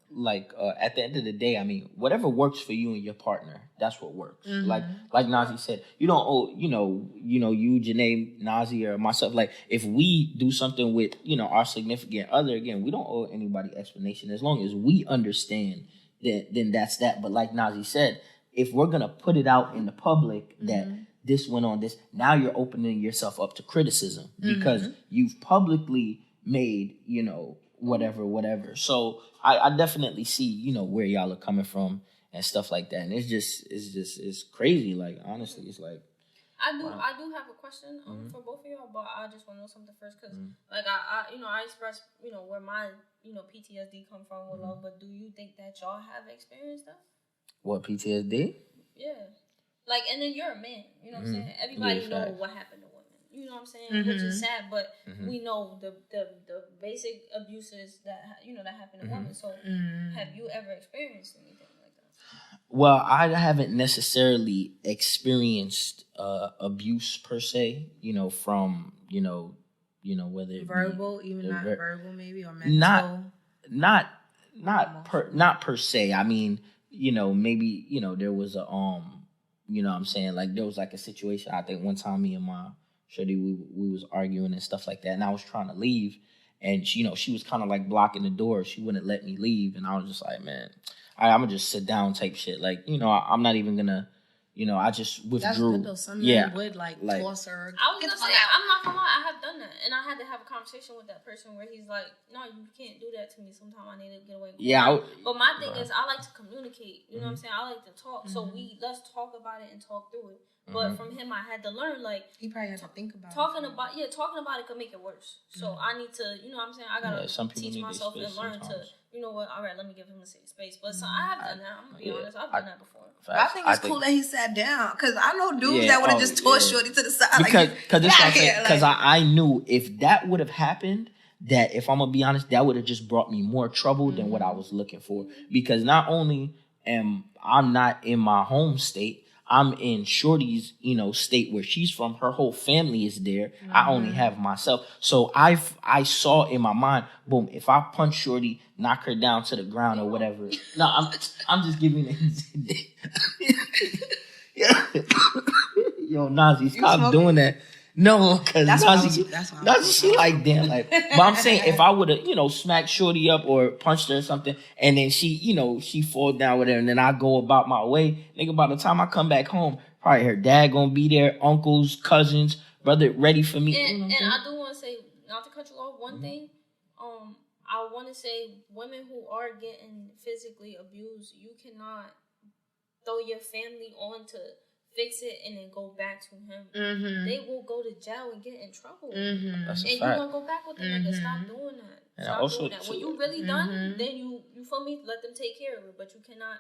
Speaker 4: at the end of the day, I mean, whatever works for you and your partner, that's what works. Like Nasi said, you don't owe, you, Janay, Nasi, or myself. Like, if we do something with, our significant other, again, we don't owe anybody explanation. As long as we understand, then that's that. But like Nasi said, if we're gonna put it out in the public that this went on, now you're opening yourself up to criticism because you've publicly made, whatever. So I definitely see, where y'all are coming from and stuff like that. And it's crazy. Like, honestly, it's like.
Speaker 2: I do have a question for both of y'all, but I just want to know something first because, like, I expressed, where my, PTSD come from with love, but do you think that y'all have experienced that?
Speaker 4: What, PTSD?
Speaker 2: Yeah. Like, and then you're a man, you know what I'm saying? Everybody know what happened to women. You know what I'm saying? Which is sad, but we know the basic abuses that that happen to women. So, have you ever experienced anything like that?
Speaker 4: Well, I haven't necessarily experienced abuse per se. From whether it
Speaker 5: verbal, be, even not verbal, maybe, or mental.
Speaker 4: Not per se. I mean, maybe there was a I'm saying, like, there was like a situation. I think one time me and my shorty, we was arguing and stuff like that, and I was trying to leave, and she was kind of like blocking the door. She wouldn't let me leave, and I was just like, man, I'm gonna just sit down type shit. Like, I'm not even gonna, I just withdrew.
Speaker 5: That's good though. Some men would like toss her.
Speaker 2: I was gonna say, I'm not gonna lie, I have done that, and I had to have a conversation with that person where he's like, no, you can't do that to me. Sometimes I need to get away. But my thing is, I like to communicate. You know what I'm saying? I like to talk. So let's talk about it and talk through it. But from him, I had to learn, like,
Speaker 5: he probably had to think about
Speaker 2: talking about it could make it worse. So I need to, what I'm saying, I gotta teach myself and learn sometimes. What, all right, let me give him a safe space. But so I have done that. I'm gonna be honest, I've done that before.
Speaker 5: But I think it's cool that he sat down because I know dudes that would have just tossed shorty to the side.
Speaker 4: Because I knew if that would have happened, that if I'm gonna be honest, that would have just brought me more trouble than what I was looking for. Because not only am I not in my home state, I'm in Shorty's, state where she's from. Her whole family is there. I only have myself. So I saw in my mind, boom, if I punch Shorty, knock her down to the ground or whatever. No, I'm just giving it. Yo, Nasi, stop doing that. No, because Nasi, she like, damn, like, but I'm saying if I would have, smacked Shorty up or punched her or something, and then she, she fall down with her, and then I go about my way, nigga, by the time I come back home, probably her dad gonna be there, uncles, cousins, brother, ready for me.
Speaker 2: And I do want to say, not to cut you off, one thing, I want to say women who are getting physically abused, you cannot throw your family on to fix it and then go back to him. They will go to jail and get in trouble.
Speaker 4: That's a
Speaker 2: and
Speaker 4: fact.
Speaker 2: you gonna go back with the nigga. Stop doing that. Stop doing that. When you really done, then you feel me? Let them take care of it. But you cannot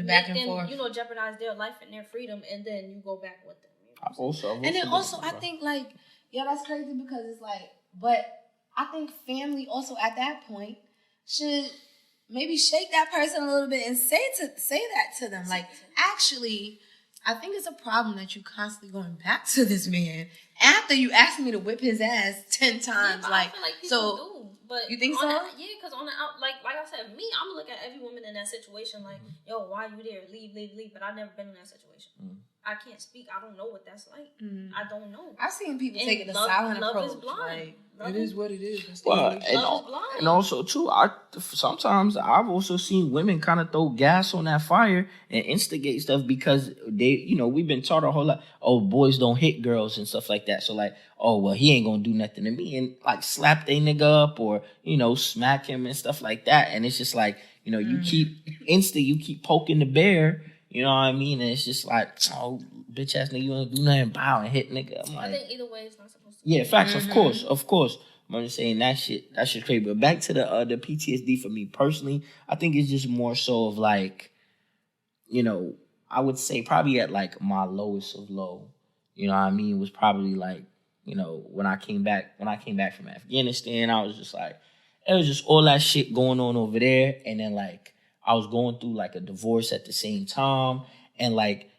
Speaker 5: back and forth.
Speaker 2: Jeopardize their life and their freedom, and then you go back with them.
Speaker 5: I think like, that's crazy because it's like, but I think family also at that point should maybe shake that person a little bit and say that to them. Like, actually, I think it's a problem that you constantly going back to this man after you asked me to whip his ass 10 times.
Speaker 2: Yeah, I feel like people do. But
Speaker 5: you think so?
Speaker 2: Because on the out, like I said, me, I'm gonna look at every woman in that situation like, yo, why you there? Leave. But I've never been in that situation. I can't speak. I don't know what that's like. I don't know.
Speaker 5: I've seen people take the silent approach.
Speaker 2: Love is blind.
Speaker 5: It is what it is.
Speaker 4: Well, and also too, sometimes I've also seen women kind of throw gas on that fire and instigate stuff because they, we've been taught our whole life, oh, boys don't hit girls and stuff like that. So like, oh, well, he ain't gonna do nothing to me, and like slap they nigga up or smack him and stuff like that. And it's just like, you keep poking the bear. You know what I mean? And it's just like, oh, bitch ass nigga, you don't do nothing, bow and hit nigga. I'm like,
Speaker 2: I think either way it's not supposed to.
Speaker 4: Yeah, facts, of course. I'm just saying that shit's crazy. But back to the PTSD for me personally, I think it's just more so of like, I would say probably at like my lowest of low. You know what I mean? Was probably like, when I came back from Afghanistan, I was just like, it was just all that shit going on over there, and then like I was going through like a divorce at the same time, and like,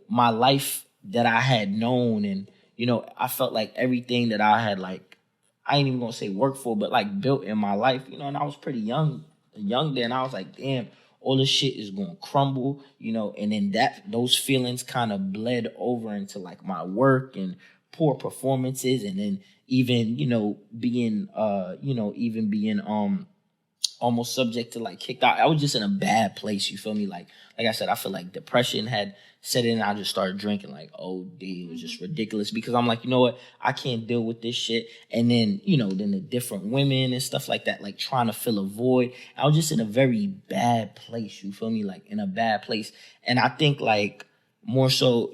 Speaker 4: my life that I had known, and I felt like everything that I had, like, I ain't even gonna say work for, but like built in my life, and I was pretty young young then. I was like, damn, all this shit is gonna crumble, and then those feelings kind of bled over into like my work and poor performances, and then even, being even being almost subject to like kicked out. I was just in a bad place, you feel me? Like I said, I feel like depression had set in. I just started drinking like OD. It was just ridiculous because I'm like, you know what? I can't deal with this shit. And then, then the different women and stuff like that, like trying to fill a void. I was just in a very bad place, you feel me? Like in a bad place. And I think like more so,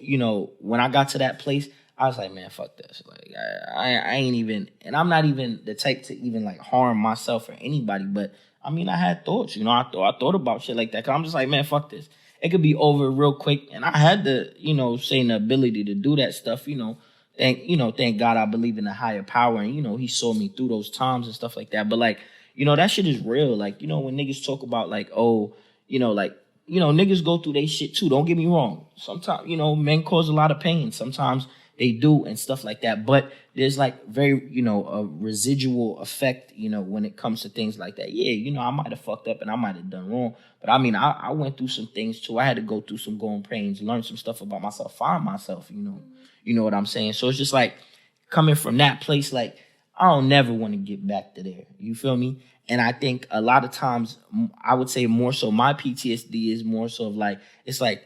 Speaker 4: when I got to that place, I was like, man, fuck this. Like, I ain't even, and I'm not even the type to even like harm myself or anybody. But I mean, I had thoughts, I thought about shit like that. Cause I'm just like, man, fuck this. It could be over real quick. And I had the, saying the ability to do that stuff, thank God I believe in a higher power. And, he saw me through those times and stuff like that. But like, that shit is real. Like, when niggas talk about like, oh, niggas go through they shit too. Don't get me wrong. Sometimes, men cause a lot of pain. Sometimes they do and stuff like that. But there's like very, a residual effect, when it comes to things like that. Yeah, I might have fucked up and I might have done wrong. But I mean, I went through some things too. I had to go through some growing pains, learn some stuff about myself, find myself, You know what I'm saying? So it's just like coming from that place, like I don't never want to get back to there. You feel me? And I think a lot of times, I would say more so my PTSD is more so of like, it's like,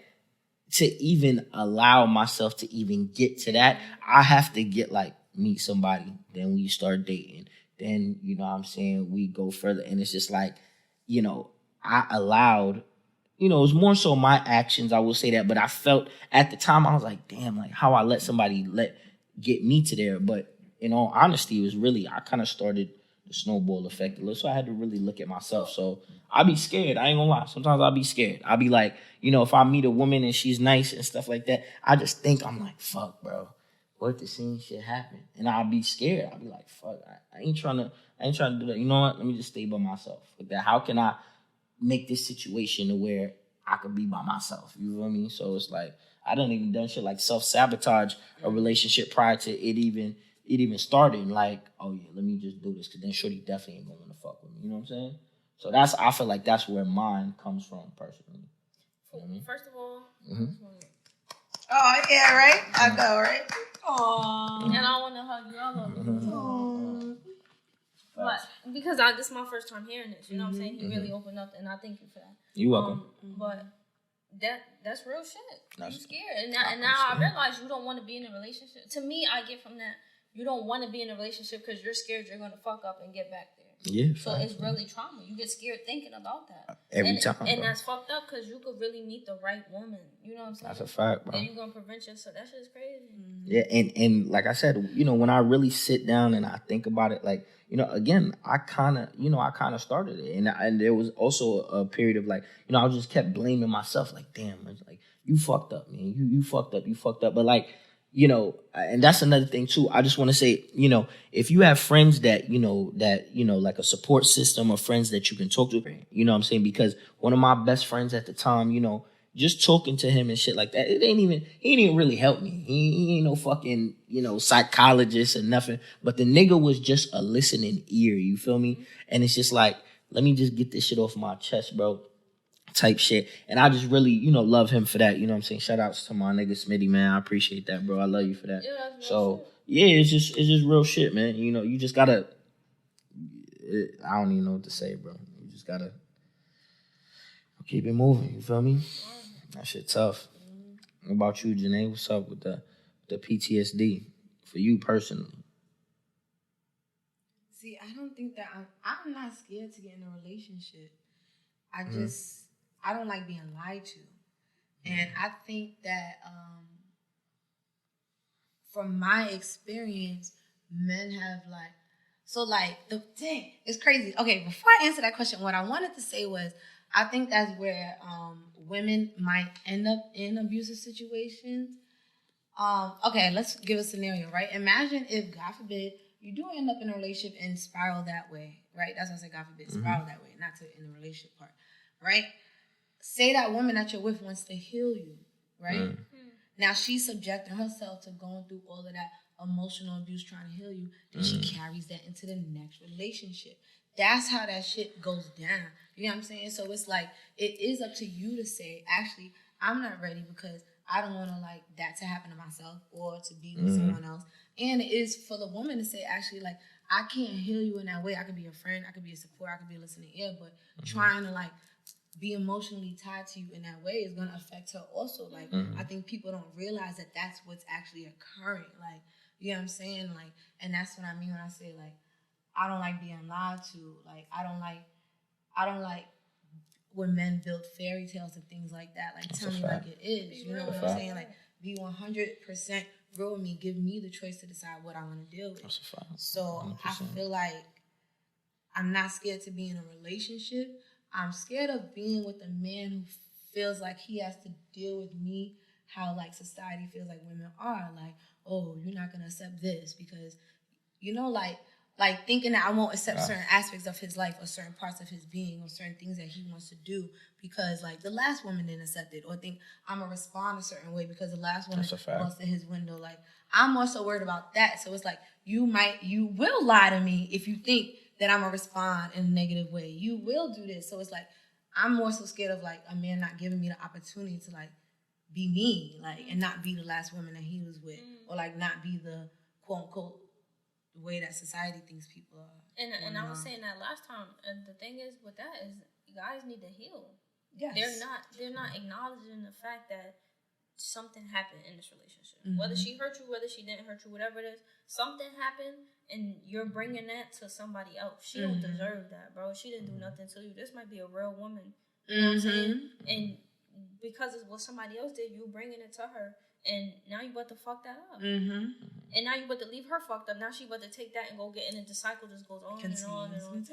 Speaker 4: to even allow myself to even get to that, I have to meet somebody. Then we start dating. Then, what I'm saying, we go further. And it's just like, I allowed, it was more so my actions, I will say that. But I felt at the time, I was like, damn, like how I let somebody get me to there. But in all honesty, it was really, I kind of started the snowball effect a little. So I had to really look at myself. So I'll be scared. I ain't gonna lie. Sometimes I'll be scared. I'll be like, if I meet a woman and she's nice and stuff like that, I just think, I'm like, fuck, bro. What if the same shit happen? And I'll be scared. I'll be like, fuck, I ain't trying to do that. You know what? Let me just stay by myself. Like that. How can I make this situation to where I could be by myself? You know what I mean? So it's like, I done even done shit like self-sabotage a relationship prior to it even started. Like, oh yeah, let me just do this, because then shorty definitely ain't gonna want to fuck with me. You know what I'm saying? So I feel like that's where mine comes from personally.
Speaker 2: First of all,
Speaker 5: oh yeah, right? I know, right? Aww.
Speaker 2: And I want to hug you. I love you. But because this is my first time hearing this, you know what I'm saying? He really opened up, and I thank you for that.
Speaker 4: You're welcome.
Speaker 2: But that's real shit. I'm scared, and now I realize you don't want to be in a relationship. To me, I get from that, you don't want to be in a relationship because you're scared you're gonna fuck up and get back there.
Speaker 4: Yeah.
Speaker 2: So it's really trauma. You get scared thinking about that
Speaker 4: every time,
Speaker 2: and that's fucked up because you could really meet the right woman. You know what I'm saying?
Speaker 4: That's a fact, bro.
Speaker 2: And you're gonna prevent yourself. That shit is crazy.
Speaker 4: Yeah, and like I said, when I really sit down and I think about it, like, again, I kind of started it, and there was also a period of like, I just kept blaming myself, like, damn, like you fucked up, man, you fucked up, but like, and that's another thing too. I just want to say, if you have friends that, like a support system or friends that you can talk to, you know what I'm saying? Because one of my best friends at the time, just talking to him and shit like that, he didn't really help me. He ain't no fucking, psychologist or nothing. But the nigga was just a listening ear, you feel me? And it's just like, let me just get this shit off my chest, bro. Type shit. And I just really, love him for that. You know what I'm saying? Shout outs to my nigga Smitty, man. I appreciate that, bro. I love you for that.
Speaker 2: Yeah,
Speaker 4: so yeah, it's just real shit, man. You just gotta, I don't even know what to say, bro. You just gotta keep it moving, you feel me? That shit tough. What about you, Janay? What's up with the PTSD for you personally?
Speaker 5: See, I don't think that I'm not scared to get in a relationship. I don't like being lied to. And I think that from my experience, men have it's crazy. Okay, before I answer that question, what I wanted to say was, I think that's where women might end up in abusive situations. Okay, let's give a scenario, right? Imagine if, God forbid, you do end up in a relationship and spiral that way, right? That's why I say God forbid, spiral that way, not to in the relationship part, right? Say that woman that you're with wants to heal you, right? Now she's subjecting herself to going through all of that emotional abuse trying to heal you, then she carries that into the next relationship. that's how that shit goes down. You know what I'm saying? So it's like, it is up to you to say, actually, I'm not ready because I don't want to like that to happen to myself or to be with someone else. And it is for the woman to say, actually, like, I can't heal you in that way. I could be a friend, I could be a support, I could be a listening ear, but trying to like be emotionally tied to you in that way is going to affect her also. Like, I think people don't realize that that's what's actually occurring. Like, you know what I'm saying? Like, and that's what I mean when I say, like, I don't like being lied to. Like, I don't like when men build fairy tales and things like that. Like, tell me like it is. You know what I'm saying? Like, be 100% real with me. Give me the choice to decide what I want to deal with.
Speaker 4: That's a fact.
Speaker 5: So
Speaker 4: 100%.
Speaker 5: I feel like I'm not scared to be in a relationship. I'm scared of being with a man who feels like he has to deal with me how like society feels like women are. Like, oh, you're not gonna accept this because, you know, like thinking that I won't accept certain aspects of his life or certain parts of his being or certain things that he wants to do because like the last woman didn't accept it, or think I'm gonna respond a certain way because the last woman busted his window. Like, I'm also worried about that. So it's like you will lie to me if you think that I'm gonna respond in a negative way. You will do this. So it's like I'm more so scared of like a man not giving me the opportunity to like be me, like, and not be the last woman that he was with, or like not be the quote unquote the way that society thinks people are.
Speaker 2: And I was saying that last time. And the thing is with that is you guys need to heal.
Speaker 5: Yes.
Speaker 2: They're not acknowledging the fact that something happened in this relationship. Whether she hurt you, whether she didn't hurt you, whatever it is, something happened, and you're bringing that to somebody else. She don't deserve that, bro. She didn't do nothing to you. This might be a real woman. You know what I'm saying? And because of what somebody else did, you bringing it to her, and now you about to fuck that up. And now you about to leave her fucked up. Now she about to take that and go get, and the cycle just goes on and on and on.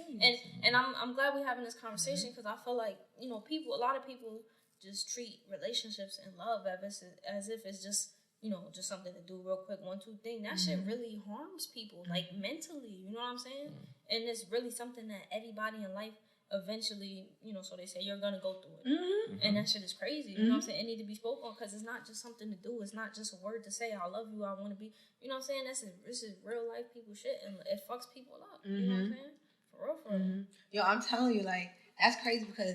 Speaker 2: And I'm glad we're having this conversation because I feel like, you know, a lot of people just treat relationships and love as if it's just, you know, just something to do real quick, 1-2 thing. That shit really harms people, like mentally. You know what I'm saying? And it's really something that everybody in life eventually, you know, so they say you're gonna go through it, and that shit is crazy. You know what I'm saying? It need to be spoken on because it's not just something to do. It's not just a word to say. I love you. I want to be. You know what I'm saying? This is real life people shit, and it fucks people up. You know what I'm saying? For real.
Speaker 5: Yo, I'm telling you, like, that's crazy because,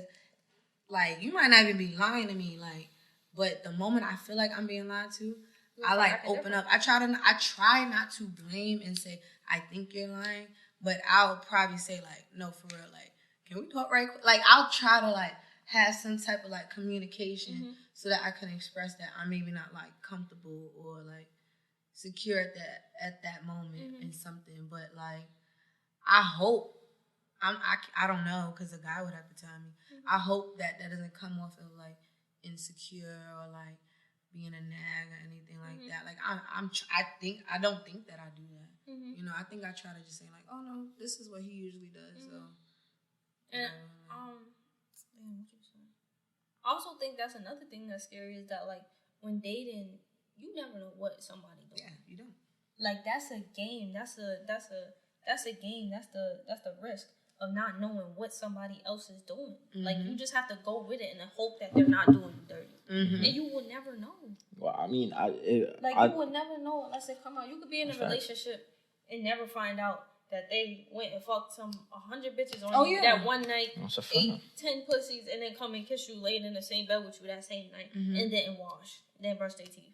Speaker 5: like, you might not even be lying to me, like, but the moment I feel like I'm being lied to, I like open up. I try not to blame and say I think you're lying, but I'll probably say like, no, for real, like, can we talk right quick? Like, I'll try to like have some type of like communication so that I can express that I'm maybe not like comfortable or like secure at that moment in something. But like, I hope I don't know because a guy would have to tell me. I hope that doesn't come off of like insecure or like being a nag or anything like that. Like I don't think that I do that. You know, I think I try to just say like, oh no, this is what he usually does. So.
Speaker 2: And what you saying? I also think that's another thing that's scary is that like when dating, you never know what somebody doing.
Speaker 5: Yeah, you don't.
Speaker 2: Like that's a game. That's a game. That's the risk of not knowing what somebody else is doing. Like you just have to go with it and hope that they're not doing you dirty. And you will never know.
Speaker 4: Well, I mean,
Speaker 2: you would never know unless it come out. You could be in a relationship and never find out that they went and fucked 100 bitches on you that one night, 8, 10 pussies, and then come and kiss you laying in the same bed with you that same night, and didn't wash, then brush their teeth.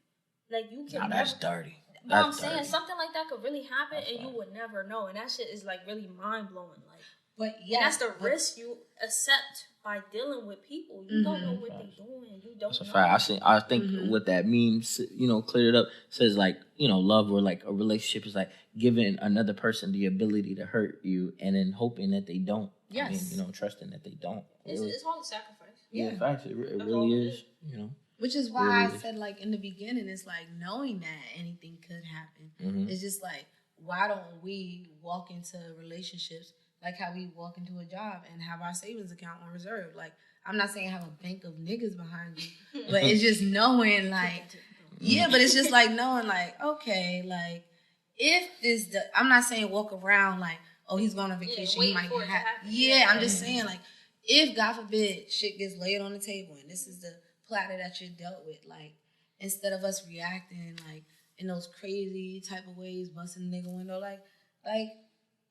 Speaker 2: Like you can.
Speaker 4: That's dirty.
Speaker 2: But I'm saying something like that could really happen, and you would never know, and that shit is like really mind blowing. Like,
Speaker 5: but
Speaker 2: and that's the risk you accept by dealing with people. You don't know what they're doing. You don't. That's a fact.
Speaker 4: I think what that means, you know, cleared it up. Says like, you know, love or like a relationship is like giving another person the ability to hurt you, and then hoping that they don't.
Speaker 5: Yes.
Speaker 4: I mean, you know, trusting that they don't.
Speaker 2: It's all a sacrifice.
Speaker 4: Yeah, facts. It really is. You know.
Speaker 5: Which is why I said, like, in the beginning, it's like knowing that anything could happen. It's just like, why don't we walk into relationships like how we walk into a job and have our savings account on reserve? Like, I'm not saying have a bank of niggas behind you, but it's just knowing, like, but it's just like knowing, like, okay, like, if this, I'm not saying walk around like, oh, he's going on vacation, he might have. I'm just saying, like, if, God forbid, shit gets laid on the table and this is the platter that you're dealt with, like, instead of us reacting like in those crazy type of ways, busting the nigga window, like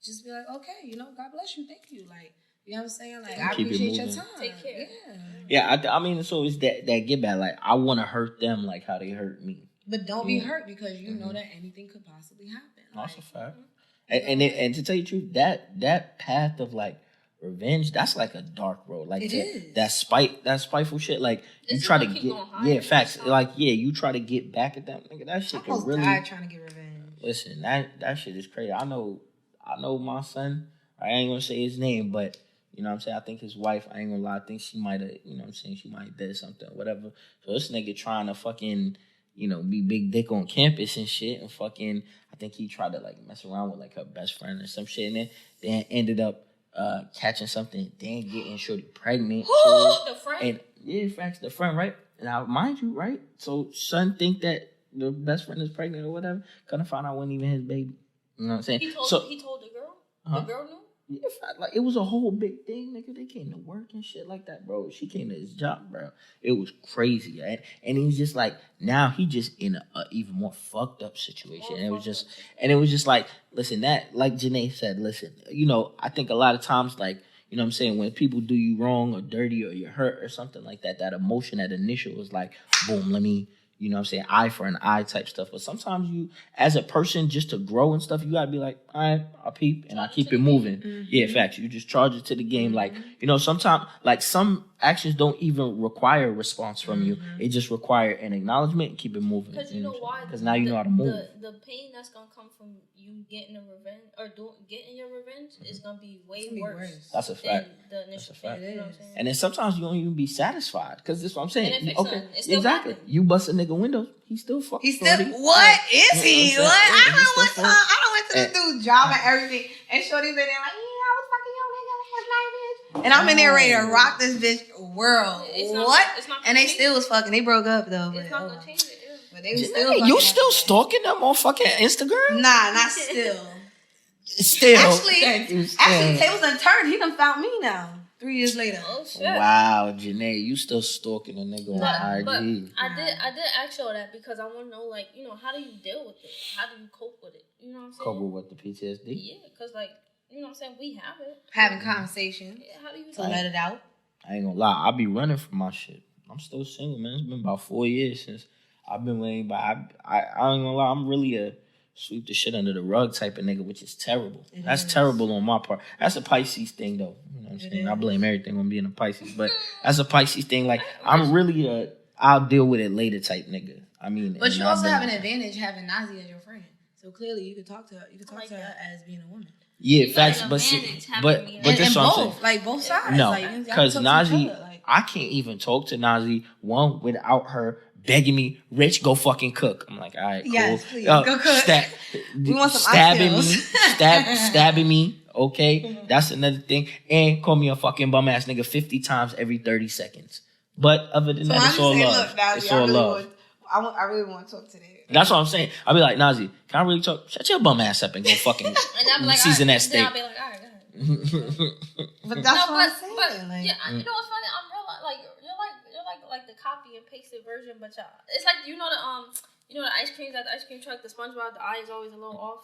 Speaker 5: just be like, okay, you know, God bless you, thank you. Like, you know what I'm saying? Like,
Speaker 4: And
Speaker 5: I
Speaker 4: keep it
Speaker 5: appreciate your
Speaker 4: moving.
Speaker 5: time.
Speaker 2: Take care.
Speaker 5: Yeah.
Speaker 4: Yeah, I mean, so it's that get back. Like, I want to hurt them like how they hurt me.
Speaker 5: But don't be hurt because you know that anything could possibly happen.
Speaker 4: That's a fact.
Speaker 5: Mm-hmm.
Speaker 4: And to tell you the truth, that path of like revenge, that's like a dark road. Like
Speaker 5: it is.
Speaker 4: that spiteful shit. Like you
Speaker 2: It's
Speaker 4: try to
Speaker 2: gonna keep
Speaker 4: get
Speaker 2: going higher.
Speaker 4: facts. Like you try to get back at them. Nigga, that shit
Speaker 5: I
Speaker 4: can
Speaker 5: almost
Speaker 4: really.
Speaker 5: died trying to get revenge.
Speaker 4: Listen, that shit is crazy. I know my son. I ain't gonna say his name, but you know what I'm saying? I think his wife, I ain't gonna lie, I think she might have, you know what I'm saying, she might have did something, whatever. So this nigga trying to fucking, you know, be big dick on campus and shit, and fucking, I think he tried to like mess around with like her best friend or some shit, and then ended up catching something, then getting shorty pregnant.
Speaker 2: The friend?
Speaker 4: And yeah, facts, the friend, right? Now, mind you, right? So son think that the best friend is pregnant or whatever, couldn't find out wasn't even his baby. You know what I'm saying?
Speaker 2: He told the girl?
Speaker 4: Huh?
Speaker 2: The girl knew?
Speaker 4: Yeah, like it was a whole big thing, nigga. They came to work and shit like that, bro. She came to his job, bro. It was crazy, right? And he's just like, now he just in a even more fucked up situation. And it was just like, listen, that, like Janay said, listen, you know, I think a lot of times, like, you know what I'm saying, when people do you wrong or dirty or you're hurt or something like that, that emotion, that initial is like, boom, let me, you know what I'm saying, eye for an eye type stuff. But sometimes you, as a person, just to grow and stuff, you gotta be like, all right, I'll peep and I keep it moving. Mm-hmm. Yeah, facts. You just charge it to the game. Mm-hmm. Like, you know, sometimes, like some actions don't even require a response from you. It just require an acknowledgement and keep it moving.
Speaker 2: Because you know why?
Speaker 4: Because now you know how to move.
Speaker 2: The pain that's gonna come from you getting a revenge or getting your revenge is gonna be way worse.
Speaker 4: That's a fact.
Speaker 2: The initial pain, you know what I'm saying?
Speaker 4: And then sometimes you don't even be satisfied because this is what I'm saying.
Speaker 2: And
Speaker 4: okay,
Speaker 2: exactly.
Speaker 4: Happen. You bust a nigga windows, he still fucking.
Speaker 5: He still what is he? What? I don't went to this dude's job and everything, and shorty's in there like, yeah, I was fucking your nigga last night, bitch. And I'm in there ready to rock this bitch world. And they still was fucking. They broke up though.
Speaker 2: It's not gonna change it.
Speaker 5: But they was still.
Speaker 4: You still stalking them on fucking Instagram?
Speaker 5: Nah, not still.
Speaker 4: Still.
Speaker 5: Actually, tables done turned. He done found me now. 3 years later.
Speaker 2: Oh shit!
Speaker 4: Wow, Janay, you still stalking a nigga on IG?
Speaker 2: But I did ask y'all that because I want to know, like, you know, how do you deal with it? How do you cope with it? You know what I'm saying?
Speaker 4: Cope with what, the PTSD?
Speaker 2: Yeah, because like, you know what I'm saying, we have it.
Speaker 5: Having conversations.
Speaker 2: Yeah, how do you
Speaker 5: let it out?
Speaker 4: I ain't gonna lie, I be running from my shit. I'm still single, man. It's been about 4 years since I've been with anybody. I ain't gonna lie, I'm really a sweep the shit under the rug type of nigga, which is terrible. That's terrible on my part. That's a Pisces thing, though. You know what I'm saying? I blame everything on being a Pisces, but that's a Pisces thing. Like, I'm really I'll deal with it later type nigga. I mean,
Speaker 5: but you also have an advantage having Nasi as your friend. So clearly, you can talk to her. You can talk to her as being a woman.
Speaker 4: Yeah, facts. But this what I'm saying.
Speaker 5: Like both sides.
Speaker 4: No, because Nasi, I can't even talk to Nasi without her begging me, Rich, go fucking cook. I'm like, all right, cool.
Speaker 5: Yes, please, go cook. We want some
Speaker 4: stabbing me. Okay, that's another thing. And call me a fucking bum ass nigga 50 times every 30 seconds. But other than that, it's all love. It's all love.
Speaker 5: I really want to talk to that.
Speaker 4: That's what I'm saying. I'll be like, Nasi, can I really talk? Shut your bum ass up and go fucking season that steak.
Speaker 2: I'll be like, all right, go ahead.
Speaker 5: But that's what I'm saying.
Speaker 2: But yeah, you know what's funny? I'm real like you're like the copy and pasted version, but y'all, it's like you know the ice creams at the ice cream truck, the SpongeBob, the eye is always a little off.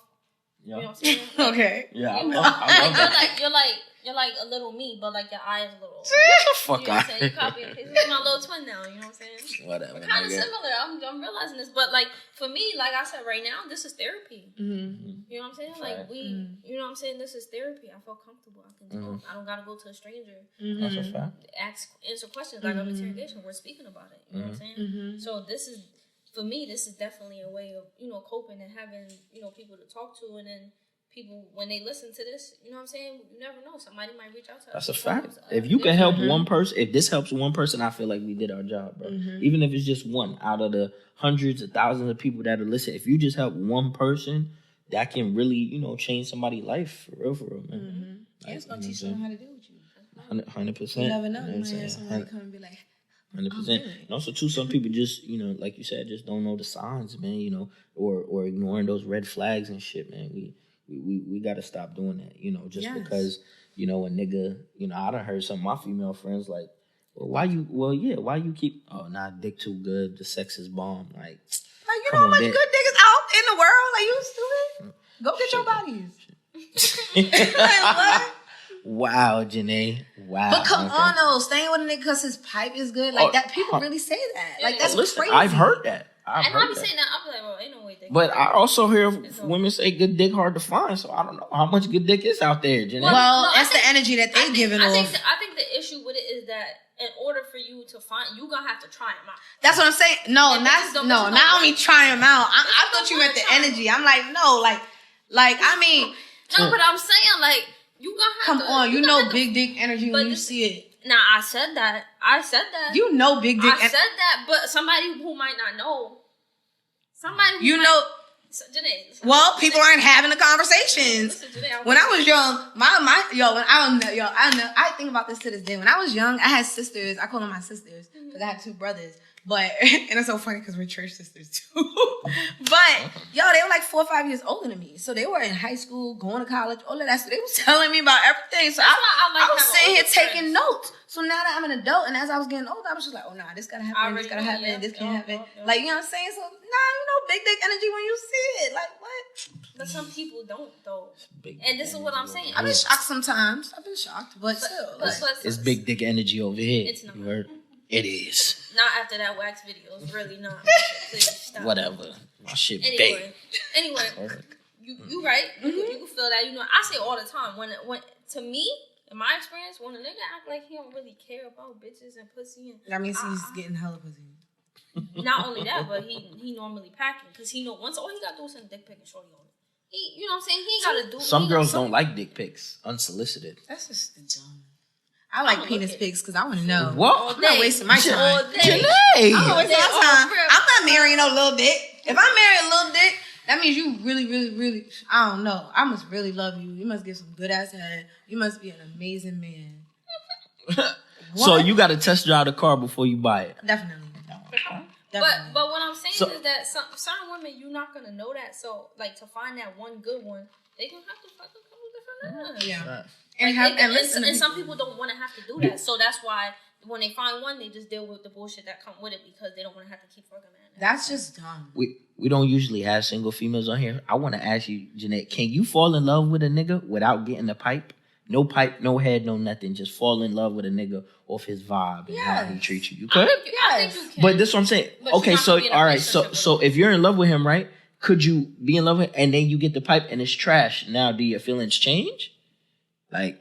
Speaker 4: Yeah.
Speaker 2: You know what I'm saying? Like,
Speaker 5: okay.
Speaker 4: Yeah, I love that.
Speaker 2: You're like a little me, but like your eye is a little off.
Speaker 4: Get the fuck
Speaker 2: you know
Speaker 4: out.
Speaker 2: You copy and paste. It's my little twin now. You know what I'm saying?
Speaker 4: Whatever.
Speaker 2: We're kind of similar. I'm realizing this, but like for me, like I said, right now, this is therapy.
Speaker 5: Mm-hmm.
Speaker 2: You know what I'm saying? Like you know what I'm saying? This is therapy. I feel comfortable. I can talk. I don't gotta go to a stranger.
Speaker 4: That's a fact.
Speaker 2: Answer questions like an interrogation. We're speaking about it. You know what I'm saying?
Speaker 5: Mm-hmm.
Speaker 2: So this is, for me, this is definitely a way of, you know, coping and having, you know, people to talk to, and then people, when they listen to this, you know what I'm saying, you never know, somebody might reach out to us.
Speaker 4: That's a fact. If you can help one person, if this helps one person, I feel like we did our job, bro. Even if it's just one out of the hundreds of thousands of people that are listening, if you just help one person, that can really, you know, change somebody's life for real, man.
Speaker 5: Like, it's gonna teach someone how to deal with you.
Speaker 4: 100%.
Speaker 5: You never know. You might have somebody come and be like,
Speaker 4: 100%. And also, too, some people just, you know, like you said, just don't know the signs, man, you know, or ignoring those red flags and shit, man. We got to stop doing that, you know, just because, you know, a nigga, you know, I done heard some of my female friends like, why you keep, dick too good, the sex is bomb. Like
Speaker 5: you know how much good niggas out in the world? Like, you stupid? Go get your bodies. what?
Speaker 4: Wow, Janay. Wow.
Speaker 5: But come on, though. Staying with a nigga because his pipe is good. Like, that. People really say that. Like, that's crazy.
Speaker 4: I've heard that.
Speaker 2: I be saying that. I'm like, well, ain't no way they
Speaker 4: But I also hear women say good dick hard to find, so I don't know how much good dick is out there, Janay.
Speaker 5: Well, that's the energy that they giving off.
Speaker 2: I think the issue with it is that in order for you to find, you gonna have to try them out.
Speaker 5: That's what I'm saying. No, not only try them out. I thought you meant the energy. I'm like, no, like I mean.
Speaker 2: No, but I'm saying like you gonna have
Speaker 5: to. Come on, you know big dick energy when you see it.
Speaker 2: Now I said that.
Speaker 5: You know big dick.
Speaker 2: I said that, but somebody who might not know. Somebody who Janay,
Speaker 5: well, people aren't having the conversations. When I was young, I think about this to this day. When I was young, I had sisters. I call them my sisters because I had two brothers. But and it's so funny because we're church sisters too. But they were like 4 or 5 years older than me, so they were in high school, going to college, all of that. So they was telling me about everything. So I was sitting here taking notes. So now that I'm an adult, and as I was getting older, I was just like, oh nah, this gotta happen, this gotta happen, this can't happen. Like, you know what I'm saying? So big dick energy when you see it. Like, what?
Speaker 2: But some people don't though. And this is what I'm saying.
Speaker 5: I've been shocked sometimes. But still.
Speaker 4: It's big dick energy over here.
Speaker 2: It's not.
Speaker 4: You heard? It is.
Speaker 2: Not after that wax video. It's really not. Please stop.
Speaker 4: Whatever. My shit
Speaker 2: anyway, you right. You can feel that. You know, I say all the time when to me, in my experience, when a nigga act like he don't really care about bitches and pussy, and
Speaker 5: that means he's getting hella pussy.
Speaker 2: Not only that, but he normally packing because he know once all he gotta do is send a dick pic and shorty on it. You know what I'm saying? He ain't gotta do.
Speaker 4: Some girls don't like dick pics unsolicited.
Speaker 5: That's just dumb. I like penis pics because I want to know.
Speaker 4: What?
Speaker 5: I'm not wasting my time.
Speaker 4: Janay!
Speaker 5: I'm not wasting my time. I'm not marrying no little dick. If I marry a little dick, that means you really, really, really, I don't know. I must really love you. You must get some good ass head. You must be an amazing man.
Speaker 4: So you got to test drive the car before you buy it.
Speaker 5: Definitely.
Speaker 2: But what I'm saying is that certain women, you're not gonna know that. So like to find that one good one, they gonna have to fuck a couple different.
Speaker 5: Yeah.
Speaker 4: Right.
Speaker 2: And some people don't want to have to do that. So that's why when they find one, they just deal with the bullshit that come with it because they don't want to have to keep fucking man.
Speaker 5: That's just dumb.
Speaker 4: We don't usually have single females on here. I want to ask you, Janay, can you fall in love with a nigga without getting a pipe? No pipe, no head, no nothing. Just fall in love with a nigga off his vibe and how he treats you. You could?
Speaker 2: I think you can.
Speaker 4: But this is what I'm saying. Okay, so all right, so if you're in love with him, right? Could you be in love with him and then you get the pipe and it's trash? Now, do your feelings change? Like,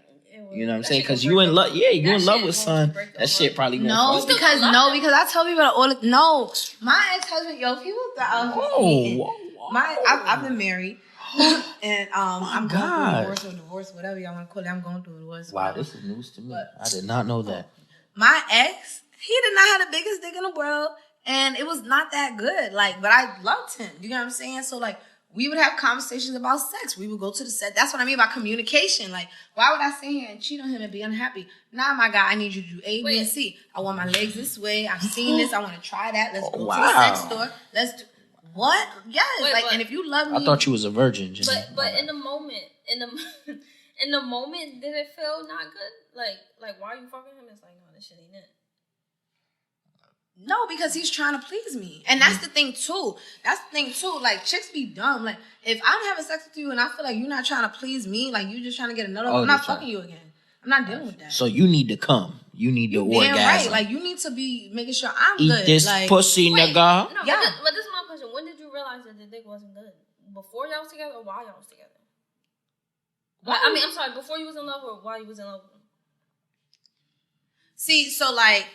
Speaker 4: you know what I'm saying? Because you in love, you in love with son. That shit probably gonna
Speaker 5: because I tell people all the my ex-husband, people I've been married. And I'm going through divorce, whatever y'all want to call it. I'm going through a divorce.
Speaker 4: Wow, this is news to me. I did not know that.
Speaker 5: My ex, he did not have the biggest dick in the world, and it was not that good. Like, but I loved him. You know what I'm saying? So like, we would have conversations about sex. We would go to the set. That's what I mean by communication. Like, why would I sit here and cheat on him and be unhappy? Nah, my guy, I need you to do A, B, and C. I want my legs this way. I've seen this. I want to try that. Let's go to the sex store. Let's do. What? Yes. And if you love me,
Speaker 4: I thought you was a virgin. Janay.
Speaker 2: But in the moment, in the moment, did it feel not good? Like why are you fucking him? It's like, no, this shit ain't it.
Speaker 5: No, because he's trying to please me, and that's the thing too. Like, chicks be dumb. Like, if I'm having sex with you and I feel like you're not trying to please me, like you just trying to get another, I'm not fucking you again. I'm not dealing with that.
Speaker 4: So you need to come. You need the orgasm.
Speaker 5: Right. Like, you need to be making sure I'm
Speaker 4: Eat
Speaker 5: good.
Speaker 4: Eat this pussy, nigga.
Speaker 2: No, but this is my question. When did you realize that the dick wasn't good? Before y'all was together or while y'all was together? I'm sorry. Before you was in love or while you was in love with him?
Speaker 5: See, so like,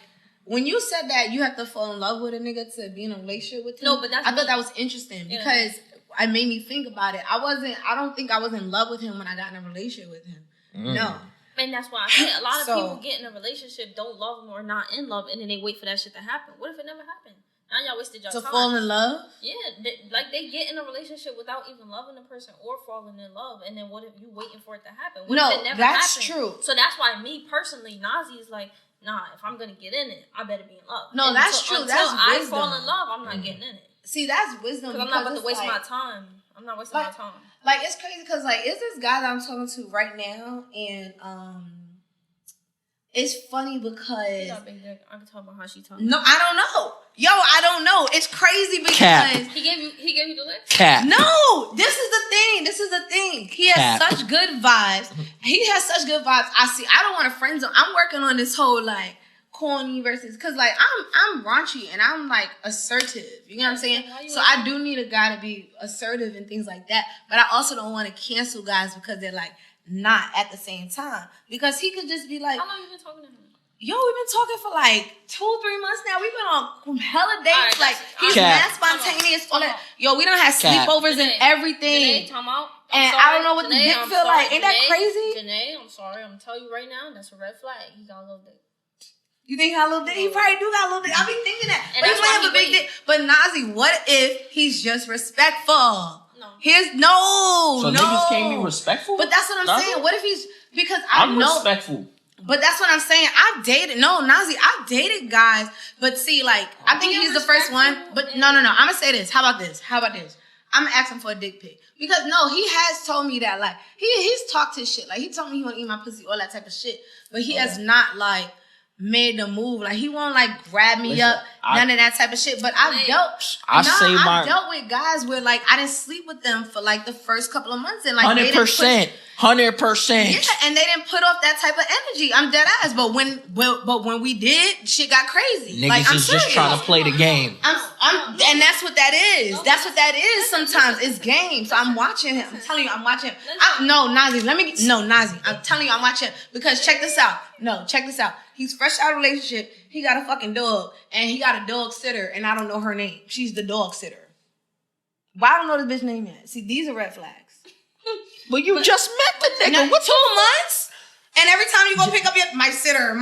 Speaker 5: when you said that you have to fall in love with a nigga to be in a relationship with him,
Speaker 2: no, but I
Speaker 5: thought that was interesting because it made me think about it. I don't think I was in love with him when I got in a relationship with him. No.
Speaker 2: And that's why I said a lot of people get in a relationship, don't love him or not in love, and then they wait for that shit to happen. What if it never happened? Now y'all wasted your time.
Speaker 5: To fall in love?
Speaker 2: Yeah. They get in a relationship without even loving the person or falling in love, and then what if you waiting for it to happen? What if it never
Speaker 5: that's
Speaker 2: happened?
Speaker 5: True.
Speaker 2: So that's why me personally, Nasi is like, nah, if I'm going to get in it, I better be in love.
Speaker 5: No, that's true.
Speaker 2: Until I fall in love, I'm not getting in it.
Speaker 5: See, that's wisdom.
Speaker 2: Because I'm not about to waste my time. I'm not wasting my time.
Speaker 5: Like, it's crazy because, like, it's this guy that I'm talking to right now, and, it's funny because
Speaker 2: I can talk about how she talking.
Speaker 5: No, I don't know. Yo, I don't don't know. It's crazy because
Speaker 4: Cap.
Speaker 2: He gave you the list?
Speaker 4: Cat.
Speaker 5: no, this is the thing. He has
Speaker 4: Cap.
Speaker 5: such good vibes. I don't want to friend zone. I'm working on this whole like corny versus because like I'm raunchy and I'm like assertive. You know what I'm saying? So I do need a guy to be assertive and things like that. But I also don't want to cancel guys because they're like not at the same time. Because he could just be like,
Speaker 2: how long you been talking to him?
Speaker 5: Yo, we've been talking for like 2-3 months now. We've been on hella dates.
Speaker 2: Right,
Speaker 5: like he's
Speaker 4: Cap.
Speaker 5: mad spontaneous. All that. Yo, we done had
Speaker 4: Cap.
Speaker 5: sleepovers and everything.
Speaker 2: Janay, time out.
Speaker 5: And I don't know what the dick feel like. Ain't that crazy?
Speaker 2: Janay, I'm sorry. I'm telling you right now, that's a red flag. He got a little dick.
Speaker 5: You think he got a little dick? He probably do got a little dick. I be thinking that.
Speaker 2: And
Speaker 5: But he
Speaker 2: that's
Speaker 5: might
Speaker 2: why
Speaker 5: have a
Speaker 2: he
Speaker 5: big dick. But Nazi, what if he's just respectful?
Speaker 2: No.
Speaker 4: So
Speaker 5: No.
Speaker 4: niggas can't be respectful?
Speaker 5: But that's what I'm
Speaker 4: Nazi?
Speaker 5: saying. What if he's because I
Speaker 4: I'm
Speaker 5: know
Speaker 4: respectful.
Speaker 5: But that's what I'm saying. Nazi, I've dated guys, but see, like, I think he's the first one. But no. I'm gonna say this. How about this? I'm gonna ask him for a dick pic. Because no, he has told me that, like, he's talked his shit. Like, he told me he wanna eat my pussy, all that type of shit. But he has not, like, made the move. Like, he won't, like, grab me up, none of that type of shit. But I've dealt with guys where, like, I didn't sleep with them for, like, the first couple of months. And, like,
Speaker 4: 100%. 100%.
Speaker 5: Yeah, and they didn't put off that type of energy. I'm dead ass. But when we did, shit got crazy.
Speaker 4: Niggas
Speaker 5: like, I'm
Speaker 4: is just trying to play the game.
Speaker 5: And that's what that is. That's what that is sometimes. It's game. So I'm watching him. I'm telling you, I'm watching him. Nazi, I'm telling you, I'm watching him. Because check this out. He's fresh out of a relationship. He got a fucking dog. And he got a dog sitter. And I don't know her name. She's the dog sitter. Why I don't know this bitch name yet? See, these are red flags.
Speaker 4: But you just met the nigga.
Speaker 5: What, 2 months? And every time you go pick up my sitter.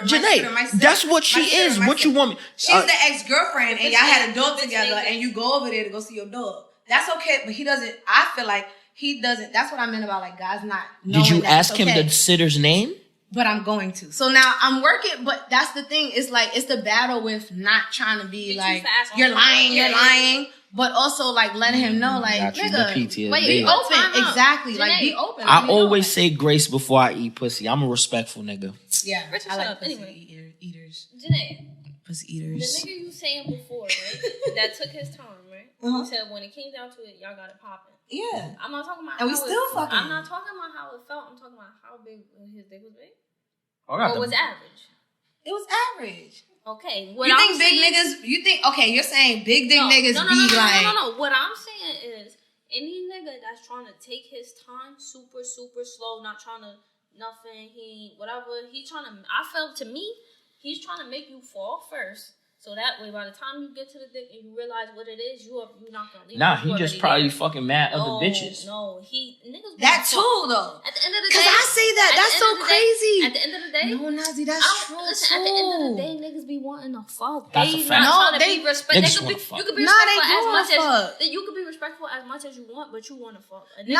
Speaker 4: Janay, that's what she is. What you want me?
Speaker 5: She's the ex-girlfriend, and y'all had a dog together, and you go over there to go see your dog. That's okay, but he doesn't. I feel like he doesn't. That's what I meant about like guys not knowing.
Speaker 4: Did you
Speaker 5: that
Speaker 4: ask
Speaker 5: it's
Speaker 4: him
Speaker 5: okay.
Speaker 4: the sitter's name?
Speaker 5: But I'm going to. So now I'm working, but that's the thing. It's like it's the battle with not trying to be like you're lying. But also, like, letting him know, like, nigga, be open. Exactly. Like, be open.
Speaker 4: I always say grace before I eat pussy. I'm a respectful nigga.
Speaker 5: Yeah.
Speaker 2: Richard,
Speaker 5: I like
Speaker 2: shut up.
Speaker 5: pussy
Speaker 2: Anyway.
Speaker 5: eaters.
Speaker 2: Janay,
Speaker 5: Pussy eaters.
Speaker 2: the nigga you saying before, right? That took his time, right? You said when it came down to it, y'all got it popping.
Speaker 5: Yeah.
Speaker 2: I'm not talking about
Speaker 5: and we still fucking.
Speaker 2: I'm not talking about how it felt. I'm talking about how big his dick was big.
Speaker 4: Or
Speaker 2: was average?
Speaker 5: It was average.
Speaker 2: Okay.
Speaker 5: You're saying big dick niggas be like.
Speaker 2: No. What I'm saying is any nigga that's trying to take his time, super, super slow, not trying to nothing, he's trying to make you fall first. So that way, by the time you get to the dick and you realize what it is, you're not gonna leave.
Speaker 4: Nah, he just probably fucking mad other bitches.
Speaker 2: No, niggas.
Speaker 5: That too, though.
Speaker 2: At the end of the day,
Speaker 5: because I say that. That's so crazy.
Speaker 2: At the end of the day,
Speaker 5: no, Nazi, that's true.
Speaker 2: Listen, at the end of the day, niggas be wanting to fuck.
Speaker 4: That's a fact.
Speaker 2: Not trying to be respectful. You could be respectful as much as you want, but you want to fuck.
Speaker 5: They do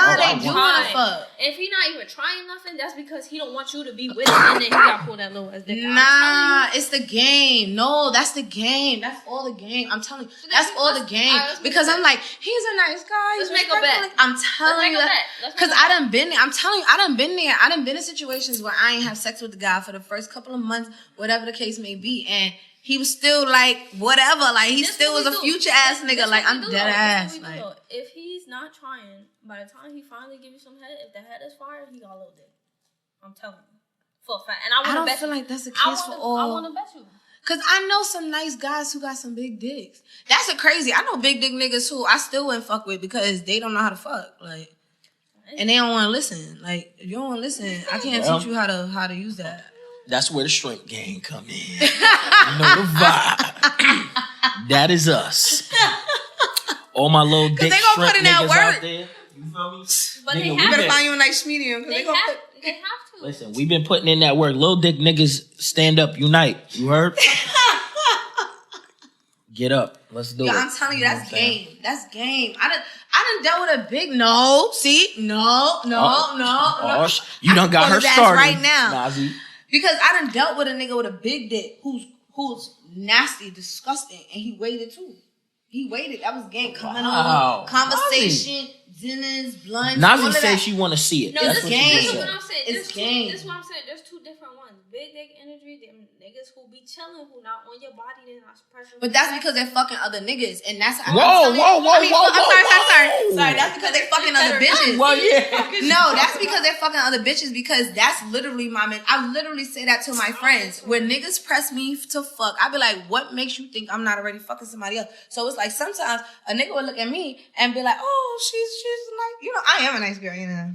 Speaker 5: want to fuck.
Speaker 2: If he not even trying nothing, that's because he don't want you to be with him, and then he got pulled that little ass dick.
Speaker 5: Nah, it's the game. No, that's the game. That's all the game. I'm telling you, that's all the game. Because I'm like, he's a nice guy.
Speaker 2: Let's make a bet.
Speaker 5: I'm telling you that. Because I done been there. I'm telling you, I done been there. I done been in situations where I ain't have sex with the guy for the first couple of months, whatever the case may be, and he was still like whatever. Like he still was a future ass nigga. Like I'm dead ass. Like
Speaker 2: if he's not trying, by the time he finally give you some head, if the head is fire, he got a little dick. I'm telling you, for a fact. And I don't feel
Speaker 5: like that's the case for all.
Speaker 2: I want to bet you.
Speaker 5: Cause I know some nice guys who got some big dicks. That's a crazy. I know big dick niggas who I still wouldn't fuck with because they don't know how to fuck. Like, and they don't want to listen. Like, if you don't want to listen, I can't teach you how to use that.
Speaker 4: That's where the strength gang come in. You know the vibe. That is us. All my little dick shrimp niggas out there. You feel me?
Speaker 2: But
Speaker 5: nigga, we better find you a nice medium.
Speaker 2: They have to.
Speaker 4: Listen, we've been putting in that work. Little dick niggas stand up, unite. You heard? Get up. Let's do it.
Speaker 5: I'm telling you, that's game. That's game. I done dealt with a big no. See? No. You
Speaker 4: done got her started
Speaker 5: right now.
Speaker 4: Nazi.
Speaker 5: Because I done dealt with a nigga with a big dick who's nasty, disgusting, and he waited too. He waited. That was game coming
Speaker 4: Wow.
Speaker 5: on, conversation, dinners, lunch.
Speaker 4: Nazi says she want to see it.
Speaker 2: No,
Speaker 4: That's
Speaker 2: this
Speaker 4: what
Speaker 5: game.
Speaker 4: she
Speaker 2: is
Speaker 4: just
Speaker 2: what
Speaker 4: said.
Speaker 2: I'm saying.
Speaker 5: It's game.
Speaker 2: This is what I'm saying. There's two different ones. Big dick energy, them niggas who be chilling, who not on your body, they're not pressure.
Speaker 5: But that's because they're fucking other niggas, and that's
Speaker 4: Whoa.
Speaker 5: I'm sorry. That's because they fucking other bitches.
Speaker 4: Well, yeah.
Speaker 5: No, that's because they're fucking other bitches. Because that's literally my man. I literally say that to my friends. When niggas press me to fuck, I be like, "What makes you think I'm not already fucking somebody else?" So it's like sometimes a nigga will look at me and be like, "Oh, she's nice." You know, I am a nice girl. You know,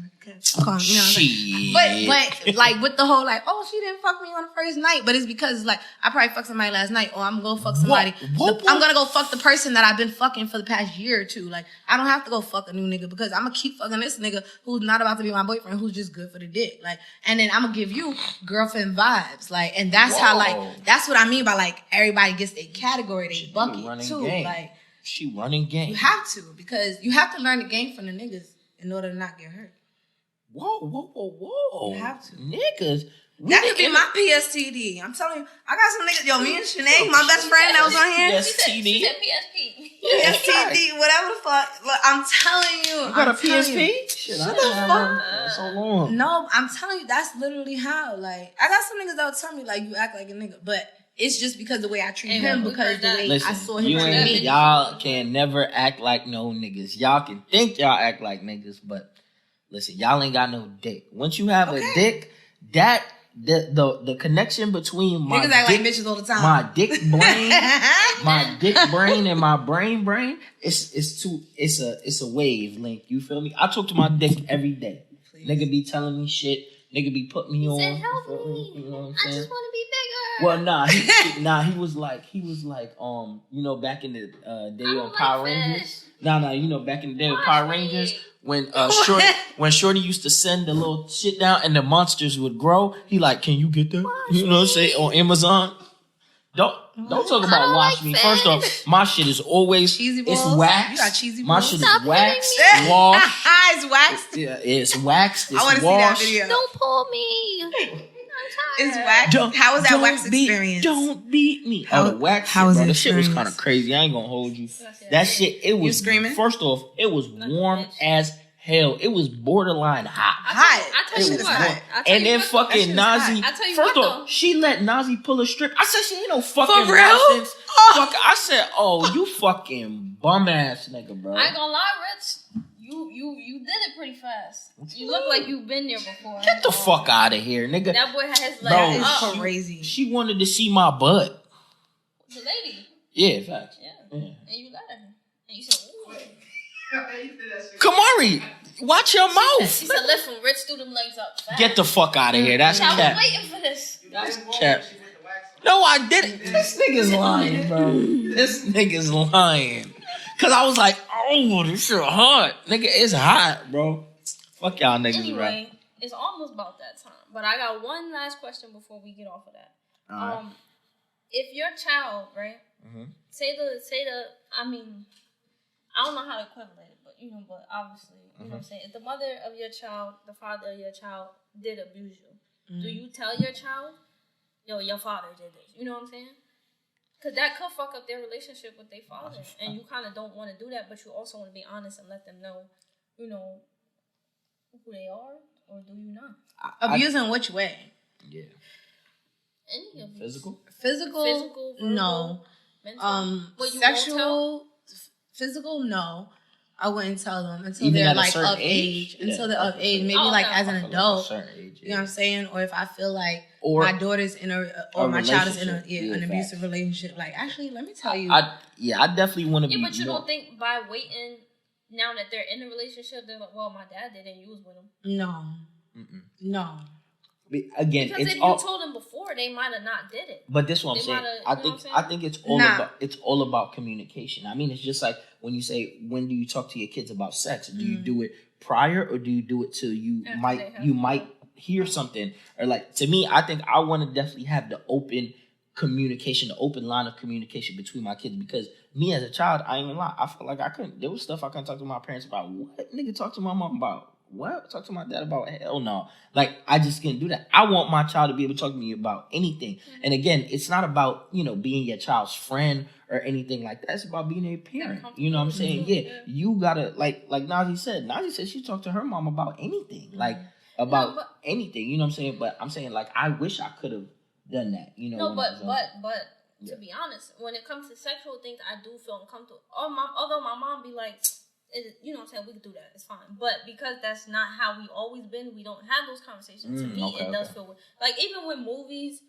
Speaker 5: calm, you know. But like with the whole like, "Oh, she didn't fuck me on the first night," but it's because like I probably fucked somebody last night, or I'm gonna fuck somebody. I'm gonna go fuck the person that I've been fucking for the past year or two. Like I don't have to go fuck a new nigga because I'm gonna keep fucking this nigga who's not about to be my boyfriend, who's just good for the dick. Like, and then I'm gonna give you girlfriend vibes. Like, and that's how like that's what I mean by like everybody gets a category, they bucket too.
Speaker 4: Game.
Speaker 5: Like
Speaker 4: she running game.
Speaker 5: you have to because you have to learn the game from the niggas in order to not get hurt.
Speaker 4: Whoa.
Speaker 5: You have to.
Speaker 4: Niggas.
Speaker 5: That could be my PSTD. I'm telling you, I got some niggas. Yo, me and Janay, my best friend that was on here.
Speaker 2: She said PSP.
Speaker 5: PSTD, whatever the fuck. Look, I'm telling you.
Speaker 4: You got a PSP? Shit, I didn't have one so long.
Speaker 5: No, I'm telling you, that's literally how. Like, I got some niggas that will tell me, like, you act like a nigga. But it's just because the way I treat him, because the way I saw him treat me.
Speaker 4: Y'all can never act like no niggas. Y'all can think y'all act like niggas, but listen, y'all ain't got no dick. Once you have a dick, that the connection between my
Speaker 5: niggas act
Speaker 4: dick,
Speaker 5: like bitches all the time.
Speaker 4: My dick brain, my dick brain and my brain, it's a wavelength. You feel me? I talk to my dick every day. Please. Nigga be telling me shit. Nigga be putting me on.
Speaker 2: Said, help me.
Speaker 4: You know what I'm
Speaker 2: I
Speaker 4: saying?
Speaker 2: just want to be bigger.
Speaker 4: Well, he was like, you know, back in the day on Power Rangers. You know, back in the day of Power Rangers, when Shorty used to send the little shit down and the monsters would grow, he like, can you get that? You know what I'm saying? On Amazon. Don't talk about wash me. First off, my shit is always
Speaker 5: cheesy balls.
Speaker 4: It's waxed.
Speaker 5: You got cheesy balls.
Speaker 4: My shit is waxed, washed.
Speaker 5: It's waxed.
Speaker 4: Yeah, it's waxed. It's
Speaker 5: I want to see that video.
Speaker 2: Don't pull me. I'm tired.
Speaker 5: It's waxed. How was that wax experience?
Speaker 4: Don't beat me. The wax
Speaker 5: how was
Speaker 4: shit, bro.
Speaker 5: it?
Speaker 4: The shit was kind of crazy. I ain't gonna hold you. That shit, it was.
Speaker 5: You screaming?
Speaker 4: First off, it was warm as hell. It was borderline hot.
Speaker 2: I tell you what.
Speaker 4: And then fucking Nasi. First off, she let Nasi pull a strip. I said she ain't no fucking nonsense. Fuck. I said, oh, you fucking bum ass nigga, bro.
Speaker 2: I ain't gonna lie, Rich. You did it pretty fast. You look like you've been there before.
Speaker 4: Get the fuck out of here, nigga.
Speaker 2: That boy has his
Speaker 5: leg up. Crazy.
Speaker 4: She wanted to see my butt.
Speaker 2: The lady.
Speaker 4: Yeah, facts.
Speaker 2: Yeah. And you let her. And you said, ooh.
Speaker 4: Kamari, watch your mouth.
Speaker 2: She said, lift from Rich through them legs up. Fast.
Speaker 4: Get the fuck out of here. That's
Speaker 2: I
Speaker 4: cap.
Speaker 2: was waiting for this.
Speaker 4: That's cap. No, I didn't. This nigga's lying, bro. This nigga's lying. Cause I was like, oh, this shit hot. Nigga, it's hot, bro. Fuck y'all niggas,
Speaker 2: anyway, it's almost about that time. But I got one last question before we get off of that.
Speaker 4: Right.
Speaker 2: If your child, right?
Speaker 4: Mm-hmm.
Speaker 2: Say the. I mean, I don't know how to equivalent it, but but obviously, you know what I'm saying. If the mother of your child, the father of your child did abuse you, do you tell your child, yo, your father did this? You know what I'm saying? Because that could fuck up their relationship with their father, and you kind of don't want to do that, but you also want to be honest and let them know, who they are, or do you not?
Speaker 5: Abuse in which way?
Speaker 4: Yeah.
Speaker 2: Any of
Speaker 4: Physical,
Speaker 2: verbal,
Speaker 5: no.
Speaker 2: Mental.
Speaker 5: Sexual, physical, no. I wouldn't tell them until they're like of age. Until they're of age, maybe like as an adult.
Speaker 4: Age,
Speaker 5: you know what I'm saying? Or if I feel like
Speaker 4: or
Speaker 5: my daughter's in or my child is in an abusive relationship. Like, actually, let me tell you.
Speaker 4: I definitely want to be.
Speaker 2: Yeah, but you don't think by waiting now that they're in a relationship, they're like, well, my dad didn't use with him.
Speaker 5: No. No.
Speaker 4: Again,
Speaker 2: because if you told them before, they might have not did it.
Speaker 4: But this is what I'm saying. I think it's all about communication. I mean, it's just like when you say, when do you talk to your kids about sex? Do you do it prior, or do you do it till you might hear something? Or like, to me, I think I want to definitely have the open communication, the open line of communication between my kids, because me as a child, I ain't gonna lie, I felt like there was stuff I couldn't talk to my parents about. What nigga talk to my mom about? what? Talk to my dad about hell no. Like, I just can't do that. I want my child to be able to talk to me about anything. Mm-hmm. And again, it's not about, being your child's friend or anything like that. It's about being a parent. You know what I'm saying? Yeah. You gotta, like Nasi said she talked to her mom about anything. Mm-hmm. Like, about anything. You know what I'm saying? But I'm saying, like, I wish I could have done that.
Speaker 2: But to be honest, when it comes to sexual things, I do feel uncomfortable. Although my mom be like, you know what I'm saying, we can do that, it's fine. But because that's not how we always been, we don't have those conversations. To me, it does feel weird. Like, even with movies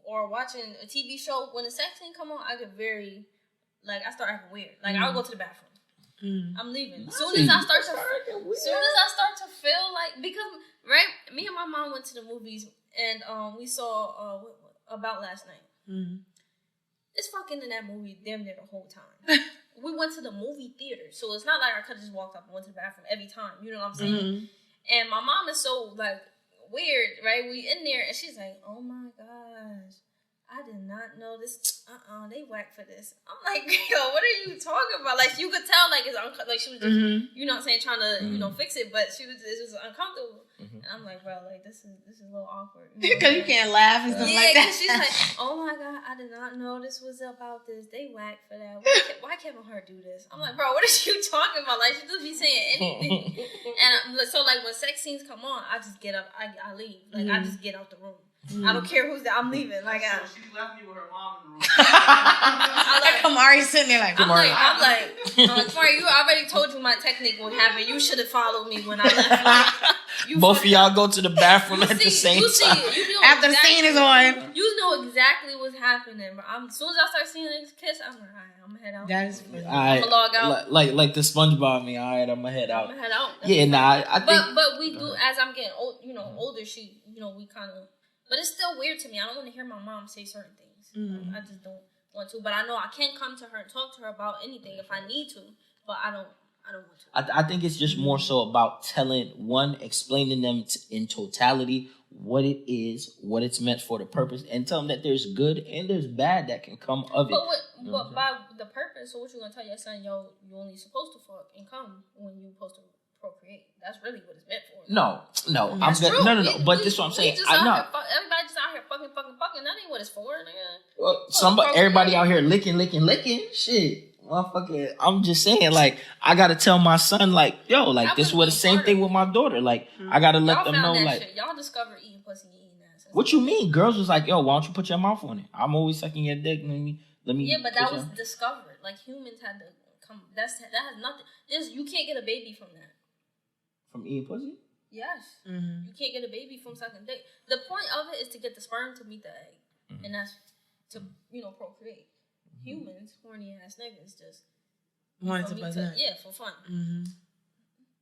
Speaker 2: or watching a TV show, when the sex scene come on, I get very, like, I start acting weird. Like, I'll go to the bathroom. I'm leaving. As soon as I start to feel like, because, right, me and my mom went to the movies, and we saw About Last Night. It's fucking in that movie damn near the whole time. We went to the movie theater, so it's not like I could have just walked up and went to the bathroom every time. You know what I'm saying? Mm-hmm. And my mom is so, like, weird, right? We in there, and she's like, oh my gosh, I did not know this. They whack for this. I'm like, yo, what are you talking about? Like, you could tell, like, it's like she was just, you know what I'm saying, trying to, fix it, but it was uncomfortable. And I'm like, bro, like, this is a little awkward.
Speaker 5: Because you can't laugh and stuff like that.
Speaker 2: She's like, oh my God, I did not know this was about this. They whack for that. Why can't her do this? I'm like, bro, what is you talking about? Like, she just be saying anything. And so, like, when sex scenes come on, I just get up, I leave. Like, I just get out the room. I don't care who's there. I'm leaving. Like,
Speaker 1: she left me with her mom in the room.
Speaker 5: Kamari's sitting there like,
Speaker 2: Kamari. Kamari, you already told you my technique would happen. You should have followed me when I left.
Speaker 4: Both of y'all go to the bathroom at the same time.
Speaker 5: After the scene is on.
Speaker 2: You know exactly what's happening. But as soon as I start seeing this kiss, I'm like, all right, I'm going to head out.
Speaker 5: That is funny.
Speaker 2: I'm going to log out.
Speaker 4: Like the SpongeBob me. All right, I'm going to head out.
Speaker 2: Yeah,
Speaker 4: I think.
Speaker 2: But we do, as I'm getting old, older, we kind of. But it's still weird to me. I don't want to hear my mom say certain things. I just don't want to. But I know I can come to her and talk to her about anything if I need to. But I don't want to.
Speaker 4: I think it's just more so about explaining them in totality what it is, what it's meant for, the purpose, and tell them that there's good and there's bad that can come of it.
Speaker 2: But by the purpose, so what you gonna tell your son? Yo, you only supposed to fuck and come when you supposed to procreate. That's really what it's meant for.
Speaker 4: No. No. But this is what I'm saying.
Speaker 2: I know. Everybody just out here fucking. That ain't what it's for, nigga.
Speaker 4: Well, everybody out here licking. Shit, motherfucker. I'm just saying, like, I gotta tell my son, like, yo, like, this was the same thing with my daughter. Like, I gotta let them know, like,
Speaker 2: shit. Y'all discovered eating pussy and eating ass.
Speaker 4: What you mean? Girls was like, yo, why don't you put your mouth on it? I'm always sucking your dick. Let me.
Speaker 2: Yeah, but that was discovered. Like, humans had to come. That has nothing. You can't get a baby from that.
Speaker 4: From eating pussy?
Speaker 2: Yes. You can't get a baby from sucking dick. The point of it is to get the sperm to meet the egg. And that's to, procreate. Humans, horny ass niggas, just
Speaker 5: wanted to bust nut.
Speaker 2: Yeah, for fun.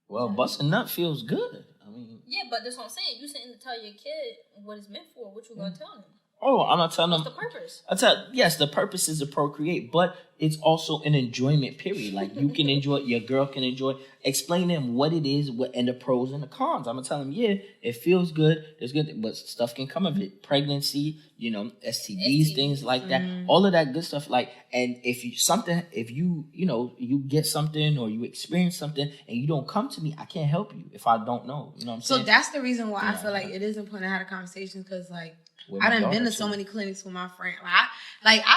Speaker 4: Well, busting nut feels good. I mean.
Speaker 2: Yeah, but that's what I'm saying. You sitting to tell your kid what it's meant for. What you gonna tell them?
Speaker 4: Oh, I'm not telling them.
Speaker 2: What's the purpose?
Speaker 4: Yes, the purpose is to procreate, but it's also an enjoyment period. Like, you can enjoy it, your girl can enjoy it. Explain to them what it is, and the pros and the cons. I'm gonna tell them, yeah, it feels good. There's good, but stuff can come of it. Pregnancy, STDs, things like that. All of that good stuff. Like, and if you get something or you experience something and you don't come to me, I can't help you if I don't know. You know what I'm saying?
Speaker 5: So that's the reason why I feel like it is important to have a conversation, because, like, I done been to so many clinics with my friend. I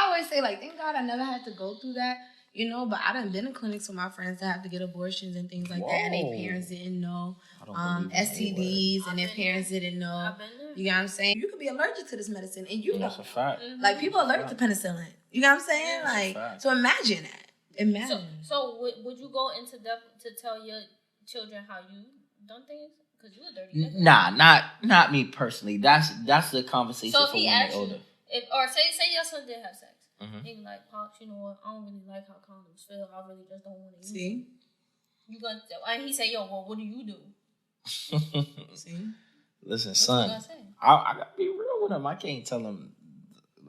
Speaker 5: always say, like, thank God I never had to go through that, but I done been in clinics with my friends that have to get abortions and things like that, and their parents didn't know STDs, and their parents didn't know. You know what I'm saying? You could be allergic to this medicine, and you know.
Speaker 4: That's a fact.
Speaker 5: Like, people are allergic to penicillin. You know what I'm saying? Like, so imagine that. Imagine.
Speaker 2: So would you go into depth to tell your children how you done things? Cause you a dirty nigga.
Speaker 4: Nah, not me personally. That's the conversation
Speaker 2: so
Speaker 4: for when they're older.
Speaker 2: Say your son did have sex, and he like, Pops, you know what? I don't really like how condoms feel. I really just don't want to use them. You gonna? And he say, yo, well, what do you do?
Speaker 5: See.
Speaker 4: Listen, son, I gotta be real with him. I can't tell him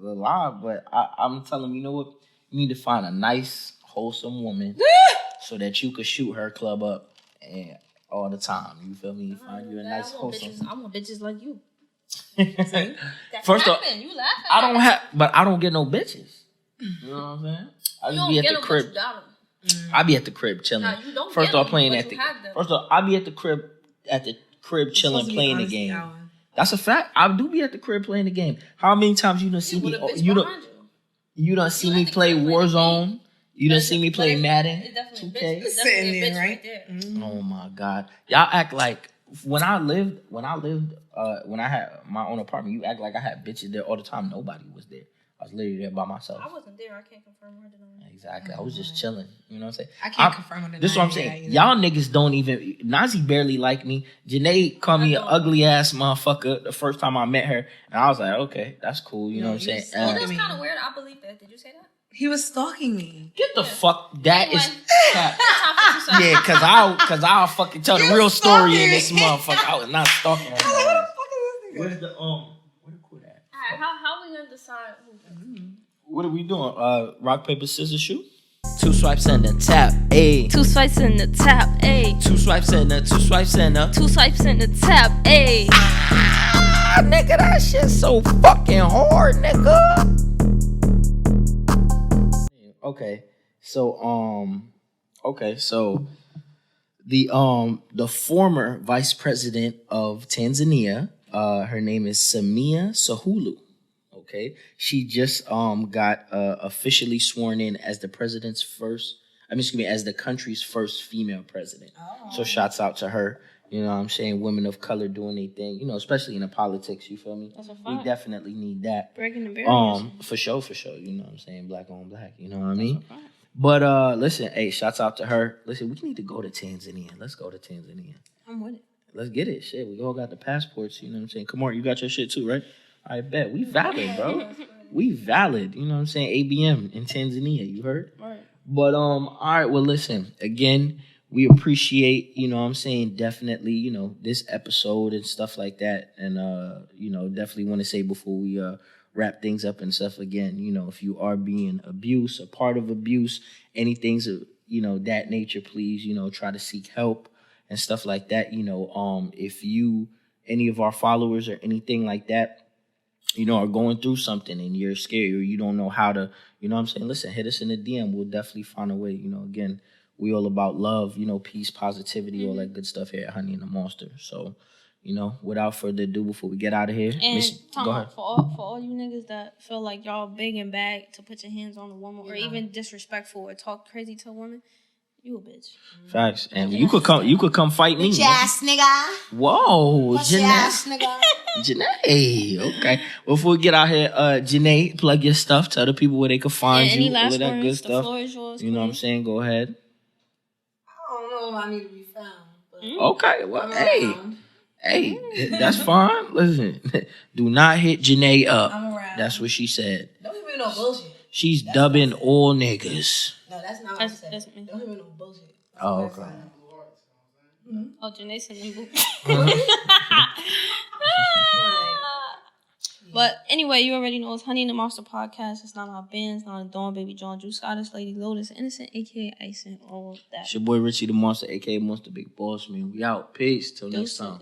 Speaker 4: the lie, but I'm telling him, you know what? You need to find a nice, wholesome woman so that you could shoot her club up and. All the time, you feel me? Find you a nice wholesome.
Speaker 2: I want bitches like you.
Speaker 4: First off,
Speaker 2: you laughing.
Speaker 4: I don't get no bitches. You know what I'm saying? I just be at the crib. I be at the crib chilling.
Speaker 2: Nah, you don't
Speaker 4: First off, playing
Speaker 2: at
Speaker 4: First off, I be at the crib at the crib chilling, playing the game.
Speaker 5: Hour.
Speaker 4: That's a fact. I do be at the crib playing the game. How many times you done see me? You done see me play Warzone. You done see me play Madden. 2K.
Speaker 5: Sitting there, right?
Speaker 2: Mm-hmm.
Speaker 4: Oh my God, y'all act like when I had my own apartment, you act like I had bitches there all the time. Nobody was there. I was literally there by myself.
Speaker 2: I wasn't there. I can't confirm or deny.
Speaker 4: Exactly. I was just chilling. You know what I'm saying?
Speaker 5: I can't confirm or deny.
Speaker 4: This is what I'm saying. Y'all niggas don't even. Nasi barely like me. Janay called me an ugly ass motherfucker the first time I met her, and I was like, okay, that's cool. You know what I'm saying?
Speaker 2: That's kind of weird. I believe that. Did you say that?
Speaker 5: He was stalking me.
Speaker 4: Get the fuck. That is.
Speaker 2: Cap.
Speaker 4: Yeah, cause I'll fucking tell the real story in this motherfucker. I was not stalking her. Where's the where the quit at?
Speaker 2: Alright, how we gonna decide who?
Speaker 4: What are we doing? Rock, paper, scissors, shoot? 2 swipes and a tap, ayy.
Speaker 2: 2 swipes in the tap, ayy.
Speaker 4: 2 swipes and a 2 swipes and a
Speaker 2: 2 swipes in the tap, ayy.
Speaker 4: Nigga, that shit so fucking hard, nigga. Okay, so the former vice president of Tanzania, her name is Samia Suluhu. Okay, she just got officially sworn in as the as the country's first female president. Oh. So shouts out to her. You know what I'm saying? Women of color doing their thing, you know, especially in the politics, you feel me? We definitely need that.
Speaker 2: Breaking the barriers.
Speaker 4: For sure. You know what I'm saying? Black on black, you know what I mean? But listen, hey, shouts out to her. Listen, we need to go to Tanzania. Let's go to Tanzania.
Speaker 2: I'm with it.
Speaker 4: Let's get it. Shit, we all got the passports, you know what I'm saying? Come on, you got your shit too, right? I bet. We valid, bro. We valid, you know what I'm saying? ABM in Tanzania, you heard?
Speaker 2: Right.
Speaker 4: But all right, well listen, again, we appreciate, you know what I'm saying, definitely, you know, this episode and stuff like that. And, you know, definitely want to say before we wrap things up and stuff again, you know, if you are being abused, a part of abuse, anything's, you know, that nature, please, you know, try to seek help and stuff like that. You know, if any of our followers or anything like that, you know, are going through something and you're scared or you don't know how to, you know what I'm saying, listen, hit us in the DM. We'll definitely find a way, you know, again, we all about love, you know, peace, positivity, all that good stuff here at Honey and the Mosster. So, you know, without further ado, before we get out of here,
Speaker 2: and
Speaker 4: go ahead.
Speaker 2: For all you niggas that feel like y'all big and bad to put your hands on a woman or even disrespectful or talk crazy to a woman, you a bitch.
Speaker 4: Facts. And you could come fight me.
Speaker 5: Bitch ass nigga.
Speaker 4: Whoa,
Speaker 5: Janay. Ass nigga.
Speaker 4: Janay. Okay. Before we get out here, Janay, plug your stuff. Tell the people where they can find you. All of that good stuff. The floor is yours, you know what I'm saying? Go ahead.
Speaker 5: I don't know if I need to be found. But
Speaker 4: okay. Well, hey, that's fine. Listen, do not hit Janay up.
Speaker 5: I'm around.
Speaker 4: That's what she said.
Speaker 5: Don't hear me no bullshit.
Speaker 4: She's dubbing all niggas.
Speaker 5: No, that's not what I said. Don't hear me no bullshit.
Speaker 4: Oh, okay.
Speaker 2: Oh, Janay said them But anyway, you already know it's Honey and the Mosster podcast. It's not our bands, not a Dawn, Baby John, Juice Goddess, Lady Lotus, Innocent, aka Ice, and all that.
Speaker 4: It's your boy Richie the Mosster, aka Monster Big Boss Man. We out. Peace. Till next time.